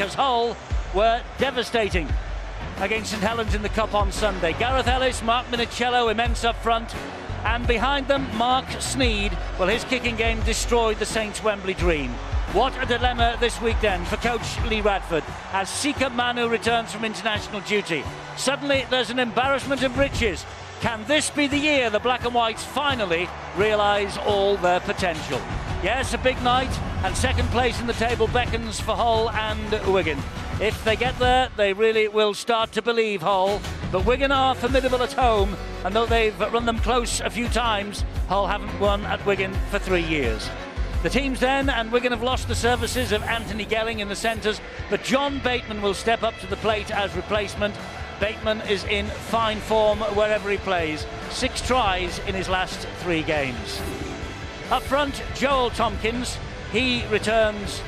because Hull were devastating against St Helens in the Cup on Sunday. Gareth Ellis, Mark Minicello, immense up front, and behind them, Mark Sneed. Well, his kicking game destroyed the Saints' Wembley dream. What a dilemma this week then for coach Lee Radford as Sika Manu returns from international duty. Suddenly there's an embarrassment of riches. Can this be the year the Black and Whites finally realise all their potential? Yes, a big night, and second place in the table beckons for Hull and Wigan. If they get there, they really will start to believe Hull. But Wigan are formidable at home, and though they've run them close a few times, Hull haven't won at Wigan for 3 years. The teams then, and Wigan have lost the services of Anthony Gelling in the centres, but John Bateman will step up to the plate as replacement. Bateman is in fine form wherever he plays. 6 tries in his last 3 games. Up front, Joel Tompkins. He returns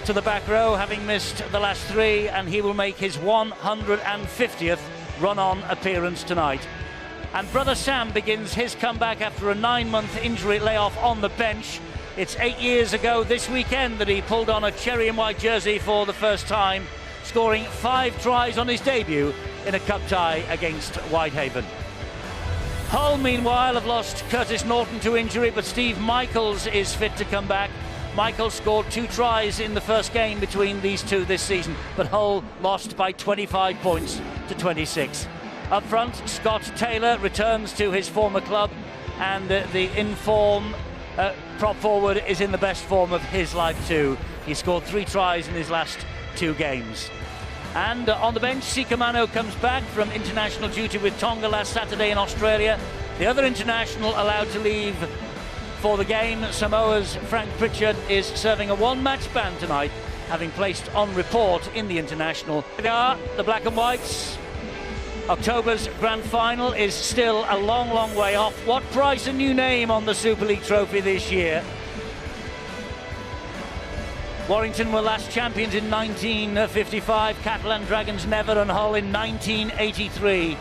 to the back row, having missed the last 3, and he will make his 150th run-on appearance tonight. And brother Sam begins his comeback after a 9-month injury layoff on the bench. It's 8 years ago this weekend that he pulled on a cherry and white jersey for the first time, scoring 5 tries on his debut in a cup tie against Whitehaven. Hull, meanwhile, have lost Curtis Norton to injury, but Steve Michaels is fit to come back. Michaels scored 2 tries in the first game between these two this season, but Hull lost by 25 points to 26. Up front, Scott Taylor returns to his former club, and the in-form prop forward is in the best form of his life too. He scored 3 tries in his last 2 games. And on the bench, Sika Manu comes back from international duty with Tonga last Saturday in Australia. The other international allowed to leave for the game, Samoa's Frank Pritchard, is serving a 1-match ban tonight, having placed on report in the international. They are the Black and Whites. October's grand final is still a long, long way off. What price a new name on the Super League trophy this year? Warrington were last champions in 1955, Catalan Dragons never, and Hull in 1983.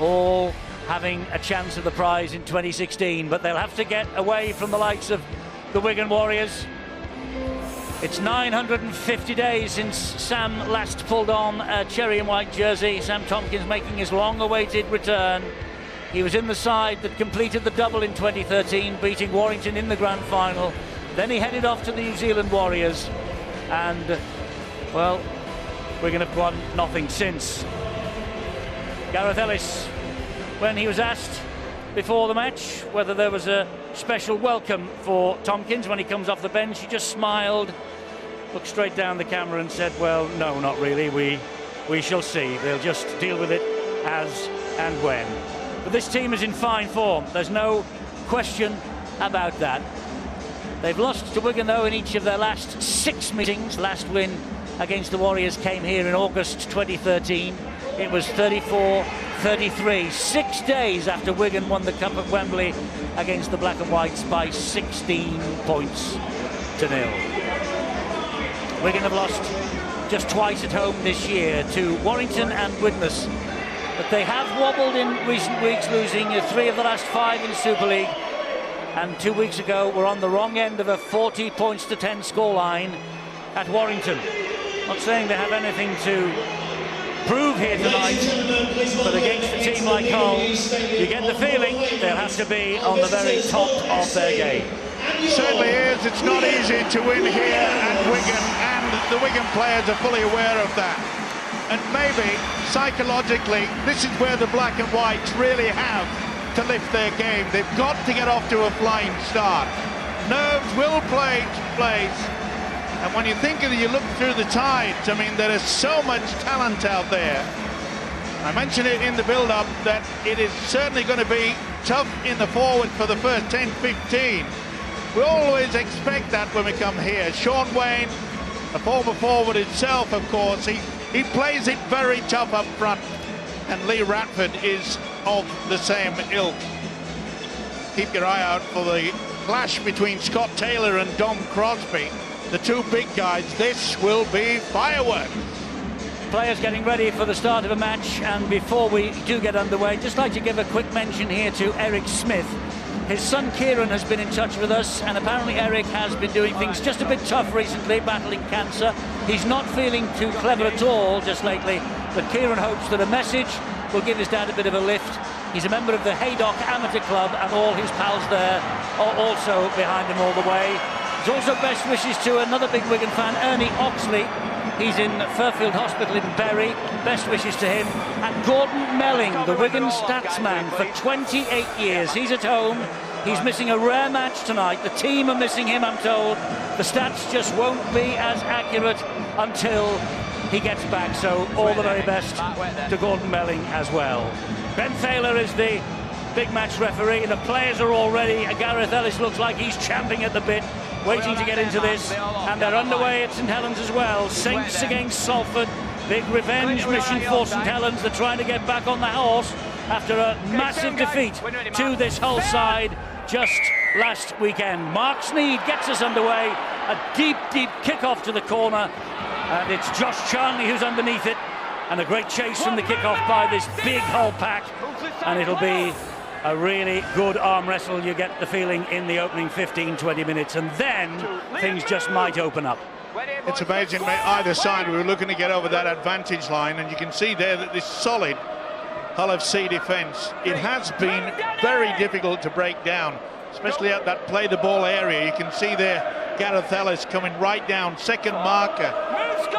All having a chance of the prize in 2016, but they'll have to get away from the likes of the Wigan Warriors. It's 950 days since Sam last pulled on a cherry and white jersey. Sam Tompkins making his long-awaited return. He was in the side that completed the double in 2013, beating Warrington in the grand final. Then he headed off to the New Zealand Warriors, and, well, Wigan have won nothing since. Gareth Ellis, when he was asked before the match whether there was a special welcome for Tompkins when he comes off the bench, he just smiled, looked straight down the camera and said, well, no, not really, we shall see. They'll just deal with it as and when. But this team is in fine form, there's no question about that. They've lost to Wigan, though, in each of their last 6 meetings. Last win against the Warriors came here in August 2013. It was 34-33, 6 days after Wigan won the Cup at Wembley against the Black and Whites by 16 points to 0. Wigan have lost just twice at home this year to Warrington and Widnes, but they have wobbled in recent weeks, losing 3 of the last 5 in Super League. And 2 weeks ago were on the wrong end of a 40 points to 10 scoreline at Warrington. Not saying they have anything to prove here tonight, but against a team like Hull, you get the feeling they'll have to be on the very top of their game. It certainly is. It's not easy to win here at Wigan, and the Wigan players are fully aware of that. And maybe psychologically, this is where the Black and Whites really have to lift their game. They've got to get off to a flying start. Nerves will play place, and when you think of it, you look through the tides. I mean, there is so much talent out there. I mentioned it in the build-up that it is certainly going to be tough in the forward for the first 10-15. We always expect that when we come here. Sean Wayne, a former forward himself, of course, he plays it very tough up front, and Lee Radford is of the same ilk. Keep your eye out for the clash between Scott Taylor and Dom Crosby, the 2 big guys. This will be fireworks. Players getting ready for the start of a match, and before we do get underway, just like to give a quick mention here to Eric Smith, His son Kieran has been in touch with us, and apparently Eric has been doing things just a bit tough recently, battling cancer. He's not feeling too clever at all just lately, but Kieran hopes that a message will give his dad a bit of a lift. He's a member of the Haydock Amateur Club, and all his pals there are also behind him all the way. There's also best wishes to another big Wigan fan, Ernie Oxley. He's in Fairfield Hospital in Bury. Best wishes to him. And Gordon Melling, the Wigan statsman for 28 years. He's at home. He's missing a rare match tonight. The team are missing him, I'm told. The stats just won't be as accurate until he gets back. So all the very best to Gordon Melling as well. Ben Thaler is the big match referee. The players are all ready. Gareth Ellis looks like he's champing at the bit, waiting to get into this, and they're underway at St Helens as well. Saints against Salford, big revenge mission for St Helens. They're trying to get back on the horse after a massive defeat to this Hull side just last weekend. Mark Sneed gets us underway, a deep kick-off to the corner, and it's Josh Charnley who's underneath it, and a great chase from the kick-off by this big Hull pack, and it'll be a really good arm wrestle, you get the feeling, in the opening 15-20 minutes, and then things just might open up. It's amazing, either side we were looking to get over that advantage line, and you can see there that this solid Hull FC defence, it has been very difficult to break down, especially at that play the ball area. You can see there Gareth Ellis coming right down, second marker.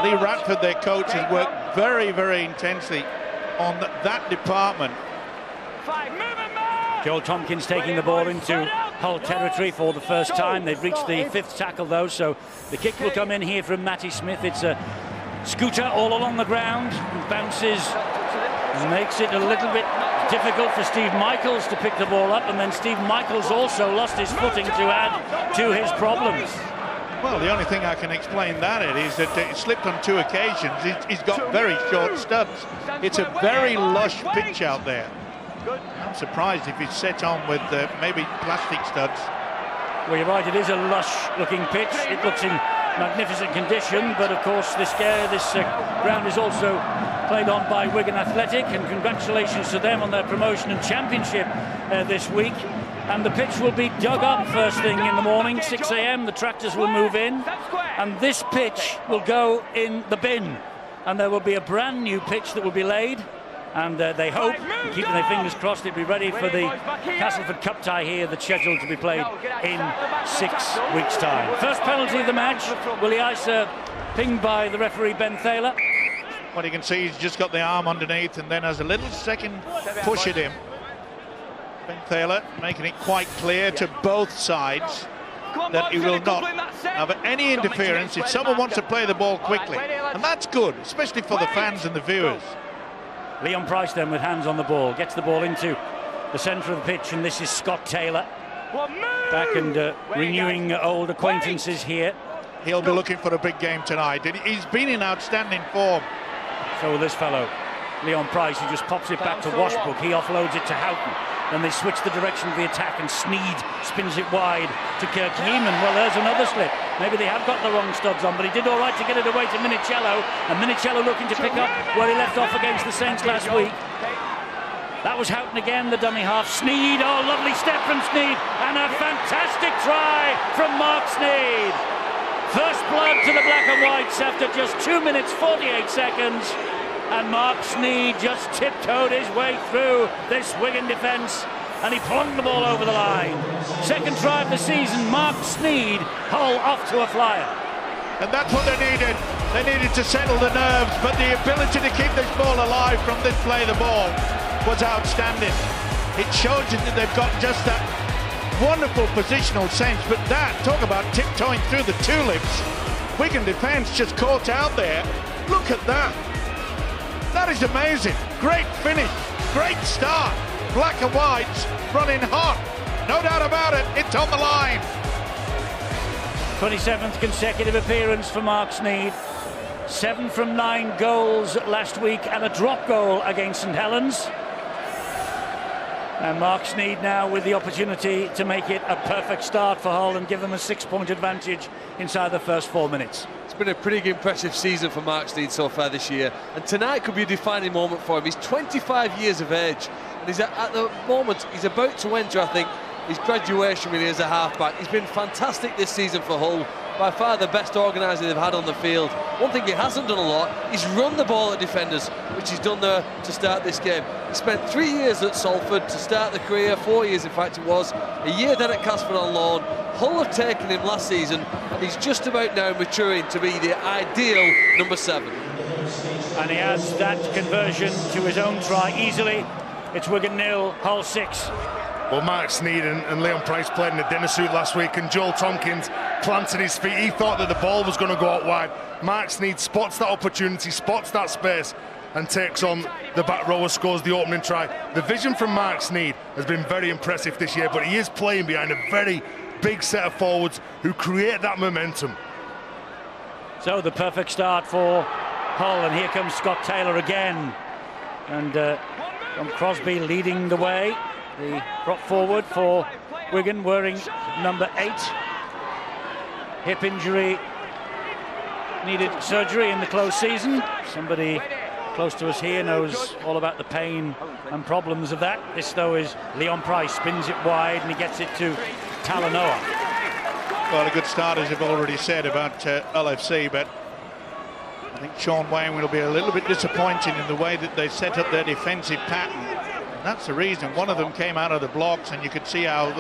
Lee Radford, their coach, has worked very intensely on that department. Joel Tompkins taking the ball into Hull territory for the first time. They've reached the 5th tackle though, so the kick will come in here from Matty Smith. It's a scooter all along the ground, bounces, makes it a little bit difficult for Steve Michaels to pick the ball up, and then Steve Michaels also lost his footing to add to his problems. Well, the only thing I can explain that is that it slipped on 2 occasions. He's got very short studs. It's a very lush pitch out there. I'm surprised if it's set on with maybe plastic studs. Well, you're right, it is a lush-looking pitch. It looks in magnificent condition, but of course this ground is also played on by Wigan Athletic, and congratulations to them on their promotion and championship this week. And the pitch will be dug up first thing in the morning, 6 a.m. The tractors will move in, and this pitch will go in the bin, and there will be a brand new pitch that will be laid. And they hope, keeping their fingers crossed, it'll be ready for the Castleford Cup tie here that's scheduled to be played in 6 weeks' time. First penalty of the match, Willie Isa pinged by the referee Ben Thaler. What you can see, he's just got the arm underneath and then has a little second push at him. Ben Thaler making it quite clear to both sides that he will not have any interference if someone wants to play the ball quickly. And that's good, especially for the fans and the viewers. Leon Price then with hands on the ball, gets the ball into the centre of the pitch, and this is Scott Taylor back and renewing old acquaintances here. He'll be looking for a big game tonight. He's been in outstanding form. So will this fellow, Leon Price, who just pops it back to Washbrook. He offloads it to Houghton. Then they switch the direction of the attack, and Sneed spins it wide to Kirk Yeeman. Well, there's another slip. Maybe they have got the wrong studs on, but he did all right to get it away to Minicello, and Minicello looking to pick up where he left off against the Saints last week. That was Houghton again, the dummy half. Sneed, oh, lovely step from Sneed, and a fantastic try from Mark Sneed. First blood to the black and whites after just 2 minutes 48 seconds. And Mark Sneed just tiptoed his way through this Wigan defence, and he plunked the ball over the line. Second try of the season, Mark Sneed, Hull off to a flyer. And that's what they needed. They needed to settle the nerves, but the ability to keep this ball alive from this play the ball was outstanding. It shows you that they've got just that wonderful positional sense, but that, talk about tiptoeing through the tulips. Wigan defence just caught out there. Look at that. That is amazing. Great finish, great start. Black and whites running hot. No doubt about it, it's on the line. 27th consecutive appearance for Mark Sneed. 7 from 9 goals last week and a drop goal against St Helens. And Mark Sneed now with the opportunity to make it a perfect start for Hull and give them a 6-point advantage inside the first 4 minutes. It's been a pretty impressive season for Mark Sneed so far this year, and tonight could be a defining moment for him. He's 25 years of age, and he's at the moment he's about to enter, I think, his graduation really as a half-back. He's been fantastic this season for Hull. By far the best organiser they've had on the field. One thing he hasn't done a lot is run the ball at defenders, which he's done there to start this game. He spent 3 years at Salford to start the career, 4 years in fact it was, a year then at Casper on loan. Hull have taken him last season. He's just about now maturing to be the ideal number 7. And he has that conversion to his own try easily. It's Wigan 0, Hull 6. Well, Mark Sneyd and Leon Price played in a dinner suit last week, and Joel Tompkins planted his feet. He thought that the ball was going to go out wide. Mark Sneyd spots that opportunity, spots that space, and takes on the back rower, scores the opening try. The vision from Mark Sneyd has been very impressive this year, but he is playing behind a very big set of forwards who create that momentum. So the perfect start for Hull, and here comes Scott Taylor again. And John Crosby leading the way. The prop forward for Wigan, wearing number 8. Hip injury, needed surgery in the close season. Somebody close to us here knows all about the pain and problems of that. This, though, is Leon Price, spins it wide and he gets it to Talanoa. Well, a good start, as you've already said, about LFC, but I think Sean Wayne will be a little bit disappointed in the way that they set up their defensive pattern. That's the reason. One of them came out of the blocks, and you could see how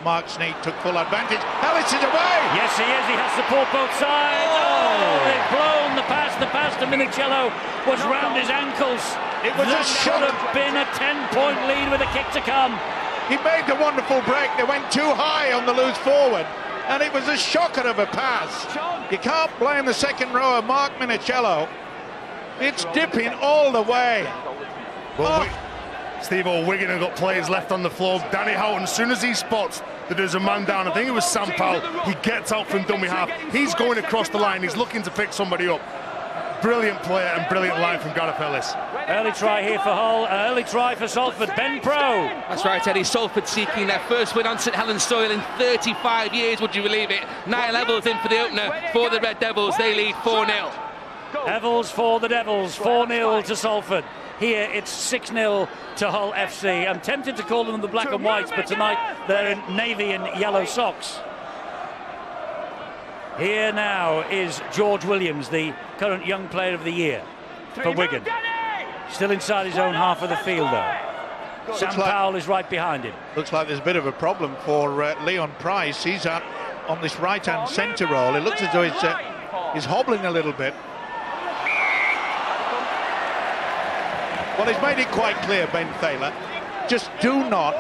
Mark Sneyd took full advantage. Ellis is away! Yes, he is. He has support both sides. Oh, they've blown the pass. The pass to Minicello was round his ankles. It was that a shot. Should have been a 10-point lead with a kick to come. He made the wonderful break. They went too high on the loose forward, and it was a shocker of a pass. You can't blame the second rower, Mark Minicello. It's dipping all the way. Well, Steve-O, Wigan have got players left on the floor. Danny Houghton, as soon as he spots that there's a man down, I think it was Sam Powell, he gets out from dummy half. He's going across the line. He's looking to pick somebody up. Brilliant player and brilliant line from Gareth Ellis. Early try here for Hull, early try for Salford. Ben Pro. That's right, Eddie. Salford seeking their first win on St Helens soil in 35 years, would you believe it? 9 levels in for the opener for the Red Devils. They lead 4-0. Devils for the Devils, 4-0 to Salford. Here it's 6-0 to Hull FC. I'm tempted to call them the black and whites, but tonight they're in navy and yellow socks. Here now is George Williams, the current young player of the year for Wigan. Still inside his own half of the field, though. Sam Powell is right behind him. Looks like there's a bit of a problem for Leon Price. He's out on this right-hand centre role. It looks as though he's hobbling a little bit. Well, he's made it quite clear, Ben Thaler. Just do not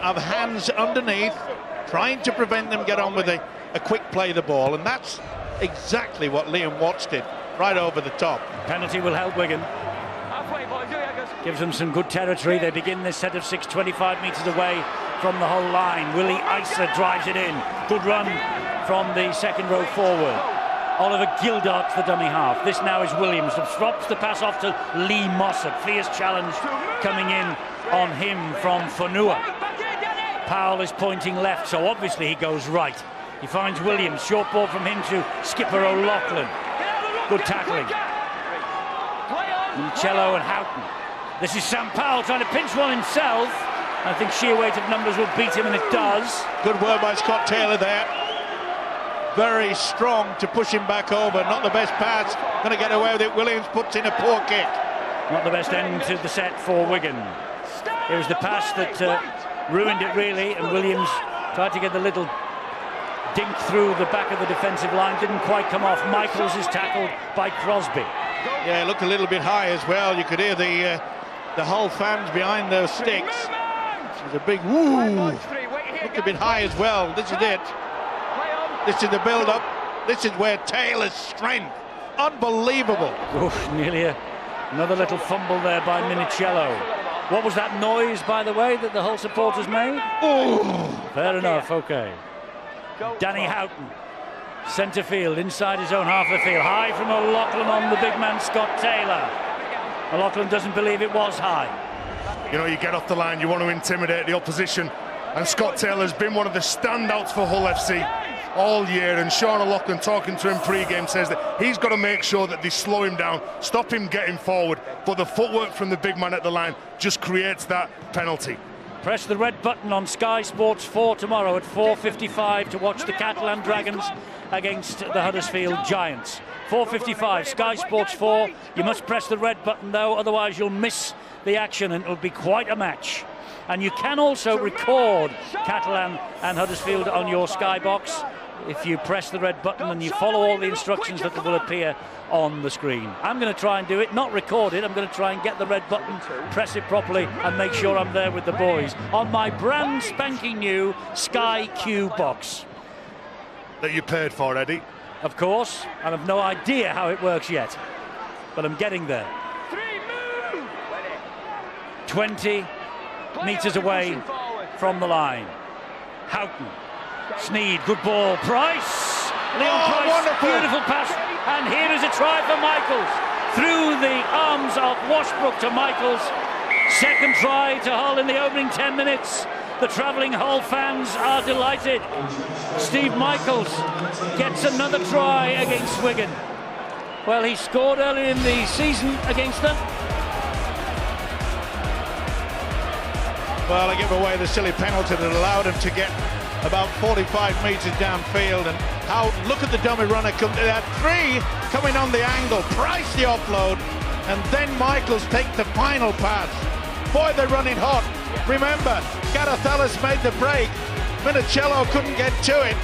have hands underneath, trying to prevent them get on with a quick play of the ball, and that's exactly what Liam Watts did, right over the top. Penalty will help Wigan. Gives them some good territory. They begin this set of 6, 25 metres away from the whole line. Willie Eisler drives it in. Good run from the second row forward. Oliver Gildart, the dummy half. This now is Williams. Drops the pass off to Lee Mossop. Fierce challenge coming in on him from Fonua. Powell is pointing left, so obviously he goes right. He finds Williams. Short ball from him to skipper O'Loughlin. Good tackling. Minicello and Houghton. This is Sam Powell trying to pinch one himself. I think sheer weight of numbers will beat him, and it does. Good work by Scott Taylor there. Very strong to push him back over. Not the best pass. Going to get away with it. Williams puts in a poor kick. Not the best end to the set for Wigan. It was the pass that ruined it, really, and Williams tried to get the little dink through the back of the defensive line. Didn't quite come off. Michaels is tackled by Crosby. Yeah, it looked a little bit high as well. You could hear the Hull fans behind those sticks. There's a big woo. Looked a bit high as well. This is it. This is the build-up. This is where Taylor's strength. Unbelievable. Oof, nearly another little fumble there by Minicello. What was that noise, by the way, that the Hull supporters made? Ooh. Fair enough, okay. Danny Houghton, centre field, inside his own half of the field. High from O'Loughlin on the big man, Scott Taylor. O'Loughlin doesn't believe it was high. You know, you get off the line, you want to intimidate the opposition, and Scott Taylor's been one of the standouts for Hull FC all year, and Sean O'Loughlin, talking to him pre-game, says that he's got to make sure that they slow him down, stop him getting forward, but the footwork from the big man at the line just creates that penalty. Press the red button on Sky Sports 4 tomorrow at 4:55 to watch the Catalan Dragons against the Huddersfield Giants. 4:55, Sky Sports 4. You must press the red button though, otherwise you'll miss the action and it'll be quite a match. And you can also record Catalan and Huddersfield on your Sky box if you press the red button and you follow all the instructions that will appear on the screen. I'm going to try and do it, not record it. I'm going to try and get the red button, press it properly and make sure I'm there with the boys on my brand spanking new Sky Q box. That you paid for, Eddie? Of course, and I've no idea how it works yet, but I'm getting there. 20 metres away from the line. Houghton, Sneed, good ball, Price, Leon Price, wonderful. Beautiful pass, and here is a try for Michaels. Through the arms of Washbrook to Michaels. Second try to Hull in the opening 10 minutes. The travelling Hull fans are delighted. Steve Michaels gets another try against Wigan. Well, he scored earlier in the season against them. Well, I give away the silly penalty that allowed him to get about 45 metres downfield. And how, look at the dummy runner, they had three coming on the angle, Price the offload, and then Michaels take the final pass. Boy, they're running hot. Remember, Gareth Ellis made the break. Minicello couldn't get to it.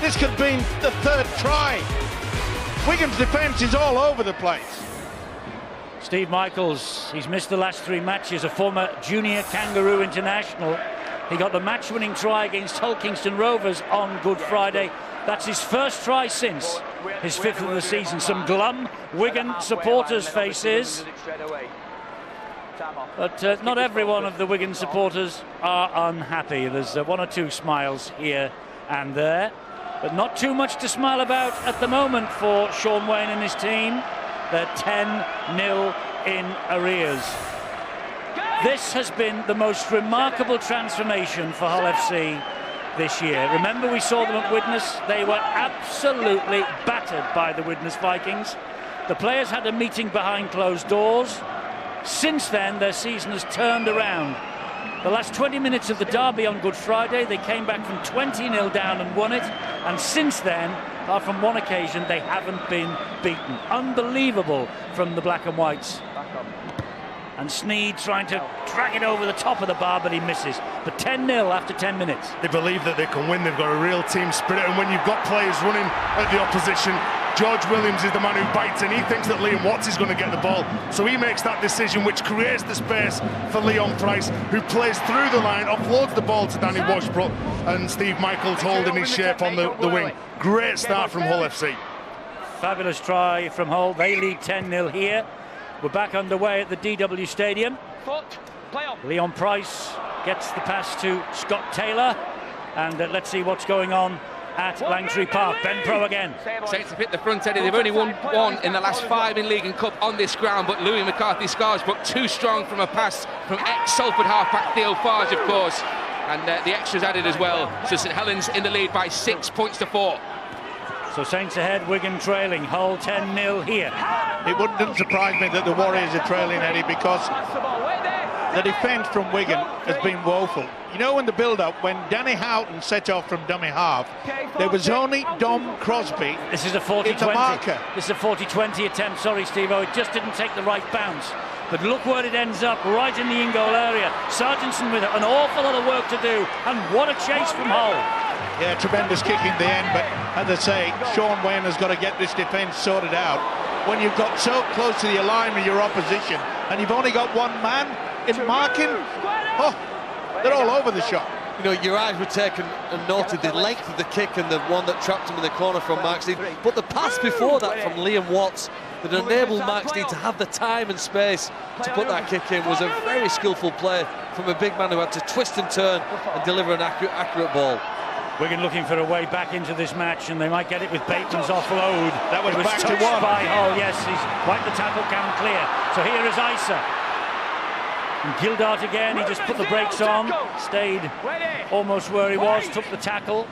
This could be the third try. Wigan's defence is all over the place. Steve Michaels, he's missed the last 3 matches, a former junior Kangaroo international. He got the match-winning try against Hull Kingston Rovers on Good Friday. That's his first try since, his 5th of the season. Some glum Wigan supporters' faces. But not every one of the Wigan supporters are unhappy. There's 1 or 2 smiles here and there, but not too much to smile about at the moment for Sean Wayne and his team. They're 10-0 in arrears. This has been the most remarkable transformation for Hull FC this year. Remember, we saw them at Widnes. They were absolutely battered by the Widnes Vikings. The players had a meeting behind closed doors. Since then, their season has turned around. The last 20 minutes of the derby on Good Friday, they came back from 20-0 down and won it. And since then, apart from one occasion, they haven't been beaten. Unbelievable from the Black and Whites. And Sneed trying to drag it over the top of the bar, but he misses. But 10-0 after 10 minutes. They believe that they can win. They've got a real team spirit. And when you've got players running at the opposition, George Williams is the man who bites in. He thinks that Liam Watts is going to get the ball. So he makes that decision, which creates the space for Leon Price, who plays through the line, offloads the ball to Danny Washbrook, and Steve Michaels holding his shape on the wing. Great start from Hull FC. Fabulous try from Hull. They lead 10-0 here. We're back underway at the DW Stadium. Leon Price gets the pass to Scott Taylor. And let's see what's going on at Langtree Park. Ben Pro again. Saints have hit the front, Eddie. They've only won 1 in the last 5 in League and Cup on this ground, but Louis McCarthy-Scarsbrook too strong from a pass from ex-Salford halfback Theo Farge, of course. And the extras added as well. So St Helens in the lead by 6 points to 4. So Saints ahead, Wigan trailing. Hull 10-0 here. It wouldn't surprise me that the Warriors are trailing, Eddie, because the defence from Wigan has been woeful. You know, in the build-up, when Danny Houghton set off from dummy half, there was only Dom Crosby. This is a 40-20. It's a marker. This is a 40-20 attempt. Sorry, Steve-O, it just didn't take the right bounce. But look where it ends up, right in the in-goal area. Sargentson with an awful lot of work to do, and what a chase from Hull. Yeah, tremendous kick in the end, but as I say, Sean Wayne has got to get this defence sorted out. When you've got so close to the line with your opposition, and you've only got one man in marking, oh, they're all over the shop. You know, your eyes were taken and noted the length of the kick and the one that trapped him in the corner from Mark Sneed. But the pass before that from Liam Watts that enabled Mark Sneed to have the time and space to put that kick in was a very skillful play from a big man who had to twist and turn and deliver an accurate ball. Wigan looking for a way back into this match, and they might get it with Bateman's offload. That was back to touched one. by Hull. Yes, he's wiped the tackle, can clear. So here is Isa. And Gildart again, he just put the brakes on, stayed almost where he was, took the tackle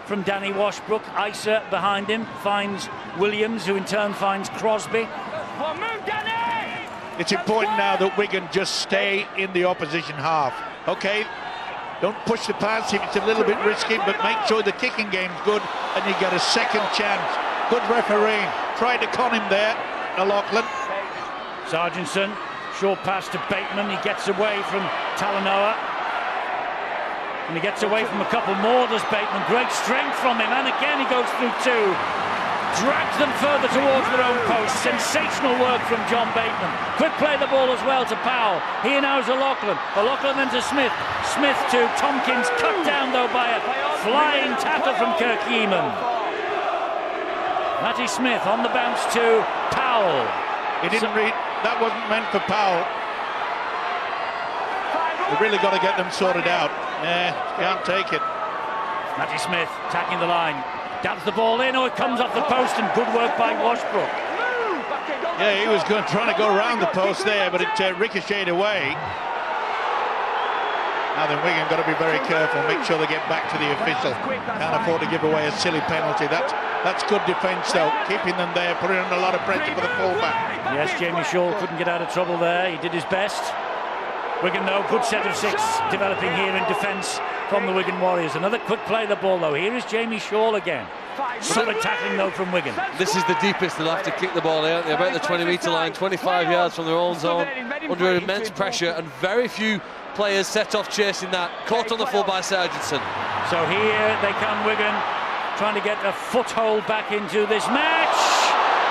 from Danny Washbrook. Isa behind him, finds Williams, who in turn finds Crosby. It's important now that Wigan just stay in the opposition half. Okay, Don't push the pass if it's a little bit risky, but make sure the kicking game's good and you get a second chance. Good refereeing. Tried to con him there, O'Loughlin. Sargentson, short pass to Bateman. He gets away from Talanoa. And he gets away from a couple more, does Bateman. Great strength from him, and again he goes through two. Drags them further towards their own post. Sensational work from John Bateman. Quick play the ball as well to Powell. Here now is O'Loughlin. O'Loughlin then to Smith. Smith to Tompkins. Cut down though by a flying tackle from Kirk Yeaman. Matty Smith on the bounce to Powell. He didn't read. That wasn't meant for Powell. We've really got to get them sorted out. Yeah, can't take it. Matty Smith attacking the line. Dabs the ball in, it comes off the post, and good work by Washbrook. Yeah, he was trying to go around the post there, but it ricocheted away. Now then, Wigan got to be very careful, make sure they get back to the official. Can't afford to give away a silly penalty. That's good defence though, keeping them there, putting on a lot of pressure for the fullback. Yes, Jamie Shaw couldn't get out of trouble there. He did his best. Wigan, though, good set of six developing here in defence from the Wigan Warriors. Another quick play of the ball, though. Here is Jamie Shaw again. Solid tackling, though, from Wigan. This is the deepest they'll have to kick the ball out. They're about the 20-metre line, 25 yards from their own zone, under immense pressure, and very few players set off chasing that. Caught on the full by Sargentson. So here they come, Wigan, trying to get a foothold back into this match.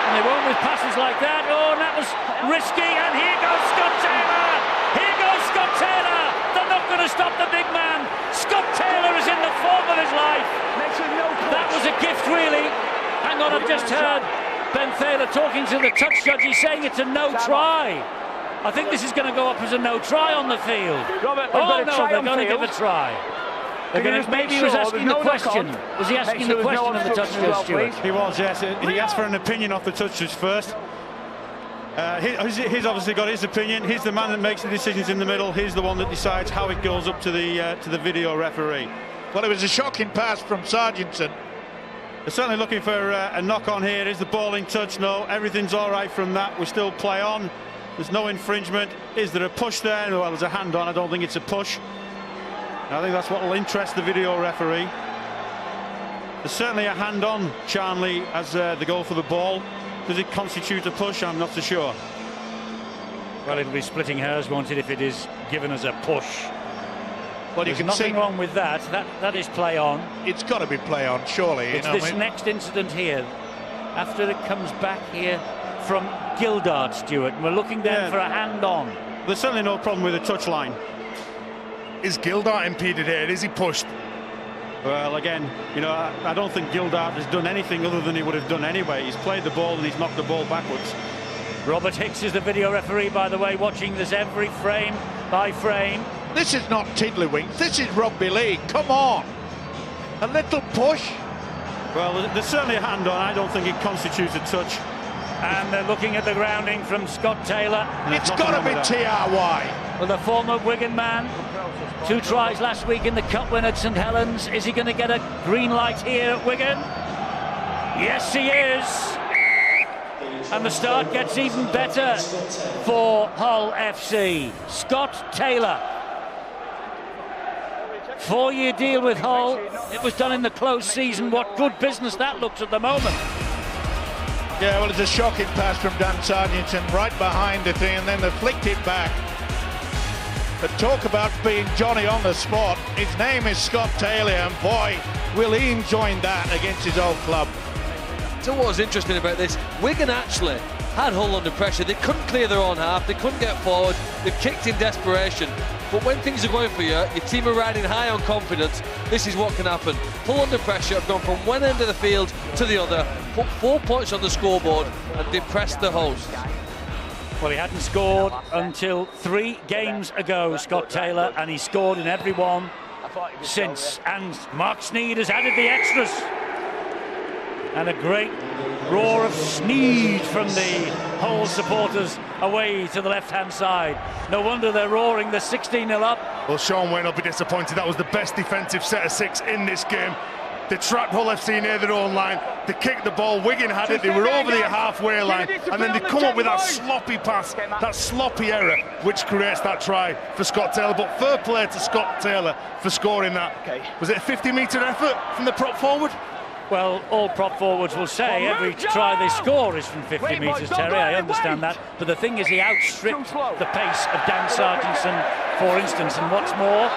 And they won't with passes like that. Oh, and that was risky, and here goes Scott Taylor! Here goes Scott Taylor! They're not going to stop the big man. Scott Taylor is in the form of his life. That was a gift, really. Hang on, I've just heard Ben Thaler talking to the touch judge. He's saying it's a no try. I think this is going to go up as a no try on the field. Robert, oh no, they're going to give a try. Maybe he was asking the question. Was he asking the question of the touch judge, Stuart? He was, yes. He asked for an opinion off the touch judge first. He's obviously got his opinion. He's the man that makes the decisions in the middle. He's the one that decides how it goes up to the video referee. Well, it was a shocking pass from Sargentson. They're certainly looking for a knock on here. Is the ball in touch? No. Everything's all right from that. We still play on. There's no infringement. Is there a push there? Well, there's a hand on. I don't think it's a push. I think that's what will interest the video referee. There's certainly a hand on Charnley as they go for the ball. Does it constitute a push? I'm not so sure. Well, it'll be splitting hairs, won't it, if it is given as a push. Well, There's nothing wrong with that. That is play on. It's got to be play on, surely. It's this next incident here, after it comes back here from Gildart, Stuart, and we're looking then for a hand on. There's certainly no problem with the touch line. Is Gildart impeded here? Is he pushed? Well, again, you know, I don't think Gildart has done anything other than he would have done anyway. He's played the ball and he's knocked the ball backwards. Robert Hicks is the video referee, by the way, watching this every frame by frame. This is not tiddlywinks. This is rugby league. Come on. A little push. Well, there's certainly a hand on. I don't think it constitutes a touch. And they're looking at the grounding from Scott Taylor. It's got to be TRY. Well, the former Wigan man, 2 tries last week in the Cup win at St Helens. Is he going to get a green light here at Wigan? Yes, he is. And the start gets even better for Hull FC. Scott Taylor. 4-year deal with Hull. It was done in the close season. What good business that looks at the moment. Yeah, well, it's a shocking pass from Dan Sargentson right behind the thing, and then they flicked it back. But talk about being Johnny on the spot. His name is Scott Taylor, and boy, will he enjoy that against his old club. So what was interesting about this, Wigan actually had Hull under pressure. They couldn't clear their own half, they couldn't get forward, they kicked in desperation. But when things are going for you, your team are riding high on confidence, this is what can happen. Hull under pressure have gone from one end of the field to the other, put 4 points on the scoreboard and depressed the hosts. Well, he hadn't scored until 3 games ago, Scott Taylor, and he scored in every one since. And Mark Sneed has added the extras. And a great roar of Sneed from the Hull supporters away to the left-hand side. No wonder they're roaring. They're 16-0 up. Well, Sean Wayne will be disappointed. That was the best defensive set of 6 in this game. They trapped Hull FC near their own line. They kicked the ball. Wigan had it. They were over the halfway line. And then they come up with that sloppy pass, that sloppy error, which creates that try for Scott Taylor. But fair play to Scott Taylor for scoring that. Was it a 50-metre effort from the prop forward? Well, all prop forwards will say every try they score is from 50 metres, Terry. I understand that. But the thing is, he outstripped the pace of Dan Sargentson, for instance. And what's more,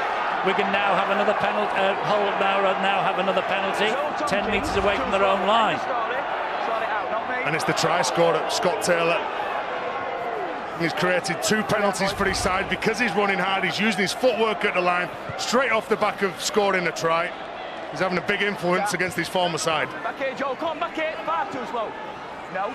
Wigan now have another penalty. Hull now have another penalty, 10 metres away from their own line. And it's the try scorer, Scott Taylor. He's created 2 penalties for his side because he's running hard. He's using his footwork at the line, straight off the back of scoring a try. He's having a big influence against his former side. Back here, Joel, come back here, far too slow. No.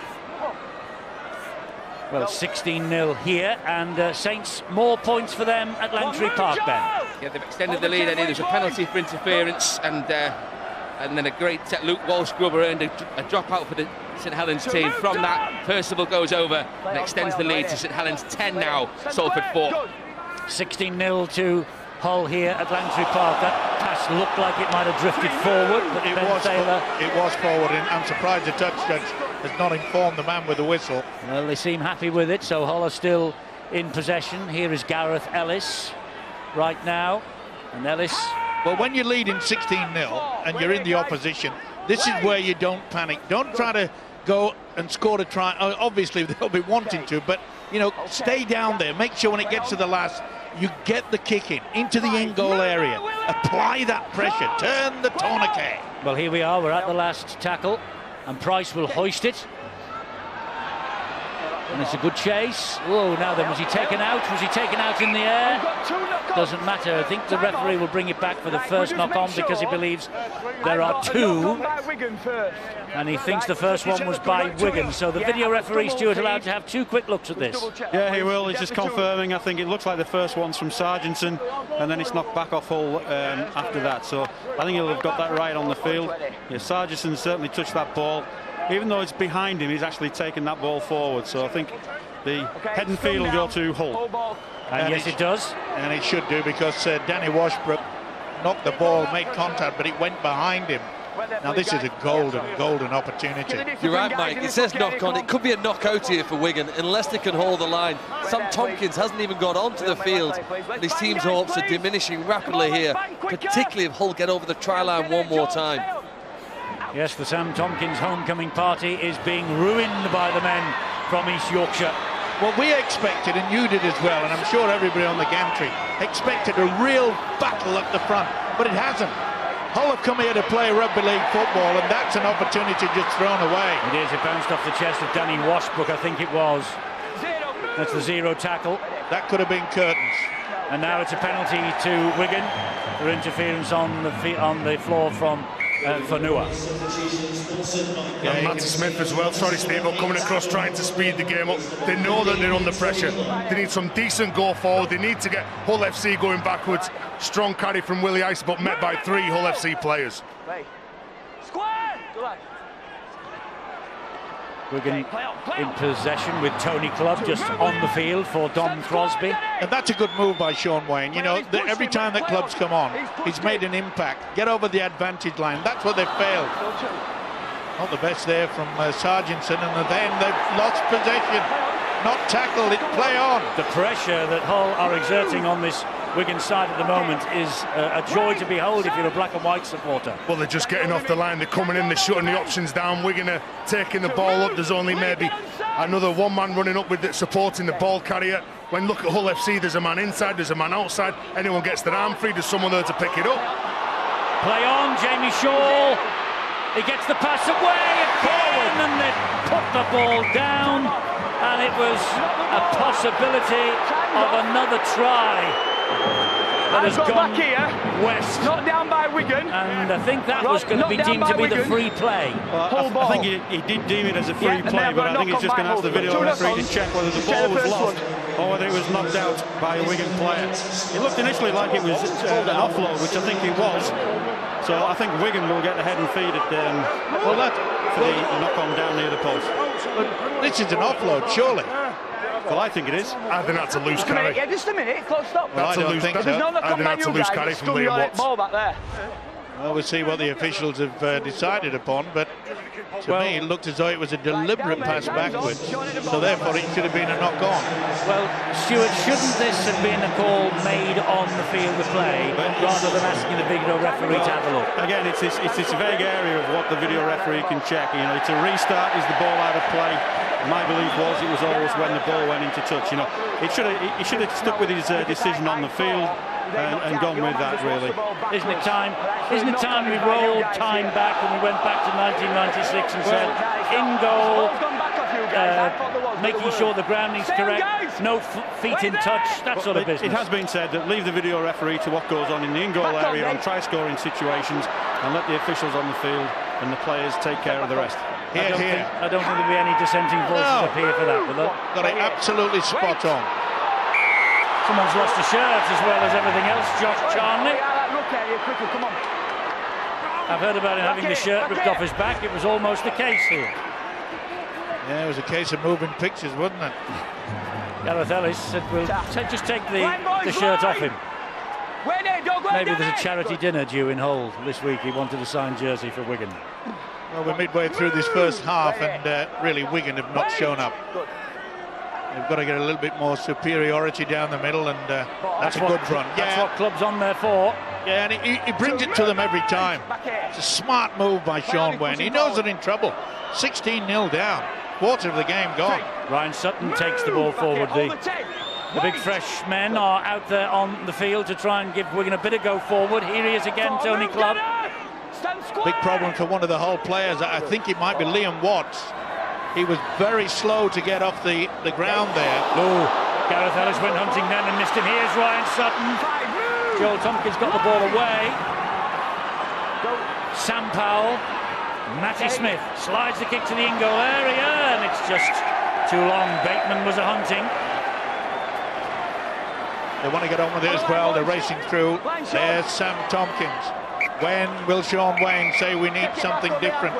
Well, 16-0 here, and Saints more points for them at Langtry Park, Ben. Yeah, they've extended the lead, Eddie. There's a penalty for interference, and then a great Luke Walsh-Grubber earned a dropout for the St Helens team. From that, Percival goes over and extends the lead to St Helens 10 now, Salford 4. 16-0 to Hull here at Langtry Park. That pass looked like it might have drifted forward, but It was forward, and I'm surprised the touch judge has not informed the man with the whistle. Well, they seem happy with it, so Hull are still in possession. Here is Gareth Ellis right now, and Ellis... Well, when you're leading 16-0 and you're in the opposition, this is where you don't panic. Don't try to go and score a try. Obviously, they'll be wanting to, but, you know, stay down there. Make sure when it gets to the last, you get the kick into the in-goal area. Apply that pressure. Turn the tourniquet. Well, here we are. We're at the last tackle, and Price will hoist it. And it's a good chase. Whoa, now then, was he taken out? Was he taken out in the air? Doesn't matter. I think the referee will bring it back for the first knock-on because he believes there are 2. And he thinks the first one was by Wigan. So the video referee, Stuart, allowed to have 2 quick looks at this. Yeah, he will. He's just confirming. I think it looks like the first one's from Sargentson, and then it's knocked back off Hull after that. So I think he'll have got that right on the field. Yeah, Sargentson certainly touched that ball. Even though it's behind him, he's actually taken that ball forward. So I think the head and field will go to Hull. And yes, it does. And it should do, because Danny Washbrook knocked the ball, made contact, but it went behind him. Now this is a golden opportunity. You're right, Mike. It says knock on. It could be a knockout here for Wigan unless they can hold the line. Sam Tompkins hasn't even got onto the field, and his team's hopes are diminishing rapidly here, particularly if Hull get over the try line one more time. Yes, the Sam Tompkins homecoming party is being ruined by the men from East Yorkshire. Well, we expected, and you did as well, and I'm sure everybody on the gantry expected a real battle up the front, but it hasn't. Hull have come here to play rugby league football, and that's an opportunity just thrown away. It is. It bounced off the chest of Danny Washbrook, I think it was. That's the 0 tackle. That could have been curtains. And now it's a penalty to Wigan for interference on the floor from Fanua. And Matty Smith as well, sorry Steve, but coming across trying to speed the game up. They know that they're under pressure. They need some decent go forward. They need to get Hull FC going backwards. Strong carry from Willie Ice, but met by 3 Hull FC players. Wigan in possession with Tony Clubb just on the field for Dom Crosby. And that's a good move by Sean Wayne. You know, every time that Clubb's come on, he's made an impact. Get over the advantage line. That's what they've failed. Not the best there from Sargentson, and then they've lost possession. Not tackled it, play on. The pressure that Hull are exerting on this Wigan side at the moment is a joy to behold if you're a black and white supporter. Well, they're just getting off the line, they're coming in, they're shutting the options down. Wigan are taking the ball up. There's only maybe another one man running up with it, supporting the ball carrier. When look at Hull FC, there's a man inside, there's a man outside. Anyone gets their arm free, there's someone there to pick it up. Play on, Jamie Shaw. He gets the pass away again, and they put the ball down, and it was a possibility of another try that has gone west. Not down by Wigan. And I think that was going to be deemed to be the free play. Well, I think he did deem it as a free play, but I think he's just going to ask the video referee to check whether the ball was lost or whether it was knocked out by a Wigan player. It looked initially like it was an offload, which I think it was. So I think Wigan will get the head and feed it for the knock-on down near the post. But this is an offload, surely. Well, I think it is. I think that's a loose carry. Yeah, just a minute. Close stop. Well, I think that's a loose carry from Liam Watts. Ball back there. Well, we'll see what the officials have decided upon, but to me it looked as though it was a deliberate pass backwards, so therefore it should have been a knock-on. Well, Stuart, shouldn't this have been a call made on the field of play rather than asking the video referee to have a look? Again, it's this vague area of what the video referee can check. You know, it's a restart. Is the ball out of play? My belief was it was always when the ball went into touch. You know, he should have stuck with his decision on the field and gone with that, really. Isn't it time? Isn't it time we rolled time back and we went back to 1996 and said in goal, making sure the grounding's correct, no feet in touch, that sort of business. It has been said that leave the video referee to what goes on in the in-goal area on try-scoring situations and let the officials on the field and the players take care of the rest. I don't think there'll be any dissenting voices up here for that, will there? Got it absolutely spot on. Someone's lost a shirt as well as everything else. Josh Charnley. Come on. I've heard about him having the shirt ripped off his back. It was almost the case here. Yeah, it was a case of moving pictures, wasn't it? Gareth Ellis said, we'll just take the shirt off him. Maybe there's a charity dinner due in Hull this week. He wanted a signed jersey for Wigan. Well, we're midway through this first half, and really Wigan have not shown up. They've got to get a little bit more superiority down the middle, and that's a good run. That's what club's on there for. Yeah, and he brings it to them every time. It's a smart move by Sean Wayne. He knows they're in trouble. 16-0 down. Quarter of the game gone. Ryan Sutton takes the ball forward. The big fresh men are out there on the field to try and give Wigan a bit of go forward. Here he is again, Tony Clubb. Big problem for one of the Hull players. I think it might be Liam Watts. He was very slow to get off the ground there. Oh, Gareth Ellis went hunting then and missed him. Here's Ryan Sutton. Joel Tompkins got the ball away. Sam Powell. Matty Smith slides the kick to the in-goal area, and it's just too long. Bateman was a hunting. They want to get on with it as well. They're racing through. There's Sam Tompkins. When will Sean Wayne say we need something different?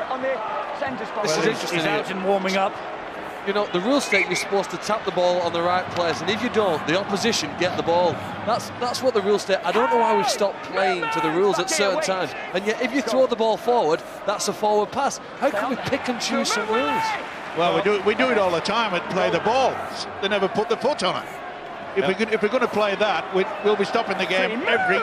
This is interesting. He's out and warming up. You know, the rules state you're supposed to tap the ball on the right place, and if you don't, the opposition get the ball. That's what the rules state. I don't know why we've stopped playing to the rules at certain times, and yet if you throw the ball forward, that's a forward pass. How can we pick and choose some rules? Well, we do it all the time at play the ball. They never put the foot on it. If we're going to play that, we'll be stopping the game every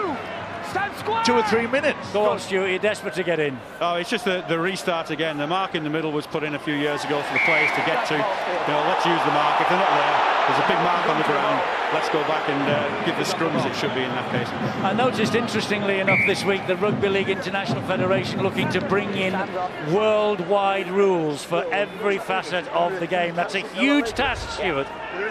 2 or 3 minutes. Go on, Stuart, you're desperate to get in. Oh, it's just the restart again. The mark in the middle was put in a few years ago for the players to get to. You know, let's use the mark. If they're not there, there's a big mark on the ground. Let's go back and give the scrum as it should be in that case. I noticed, interestingly enough, this week the Rugby League International Federation looking to bring in worldwide rules for every facet of the game. That's a huge task, Stuart.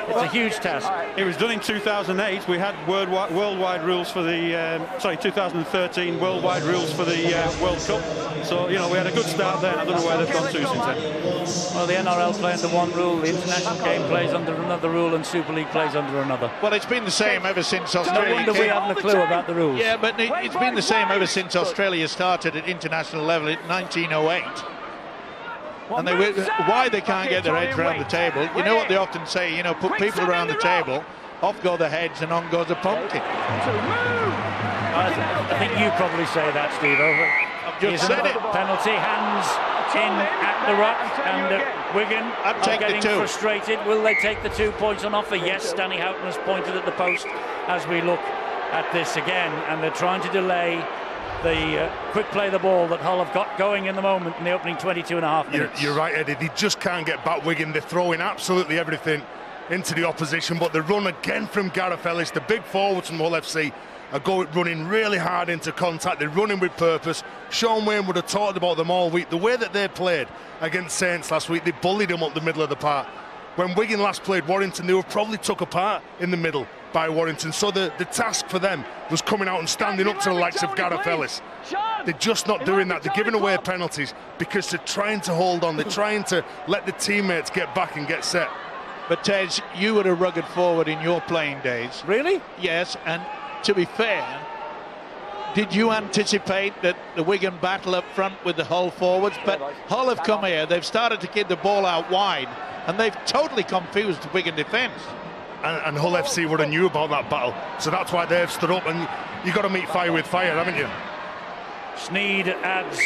It's a huge task. It was done in 2008. We had worldwide rules for the 2013 worldwide rules for the World Cup. So, you know, we had a good start there. I don't know where they've gone to since then. Well, the NRL play under one rule, the international game plays under another rule, and Super League plays under another. Well, it's been the same ever since Australia. No wonder we haven't a clue about the rules. Yeah, but it's been the same ever since Australia started at international level in 1908. And why they can't get their heads around the table, you know what they often say, you know, put people around the table, off go the heads and on goes the pumpkin. I think you probably say that, Steve. I've just said it. Penalty, hands in at the ruck, and Wigan are getting frustrated. Will they take the 2 points on offer? Yes, Danny Houghton has pointed at the post as we look at this again, and they're trying to delay the quick play the ball that Hull have got going in the moment in the opening 22.5 minutes. You're right, Eddie. They just can't get back Wigan. They're throwing absolutely everything into the opposition, but the run again from Gareth Ellis, the big forwards from Hull FC, are running really hard into contact. They're running with purpose. Sean Wayne would have talked about them all week. The way that they played against Saints last week, they bullied them up the middle of the park. When Wigan last played Warrington, they were probably took apart in the middle by Warrington. So the task for them was coming out and standing up to the likes of Gareth Ellis. They're just not doing that. They're giving away penalties because they're trying to hold on. They're trying to let the teammates get back and get set. But Tej, you were a rugged forward in your playing days. Really? Yes, and to be fair, did you anticipate that the Wigan battle up front with the Hull forwards? But Hull have come here, they've started to get the ball out wide, and they've totally confused the Wigan defence. And Hull FC would have knew about that battle, so that's why they've stood up, and you've got to meet fire with fire, haven't you? Sneed adds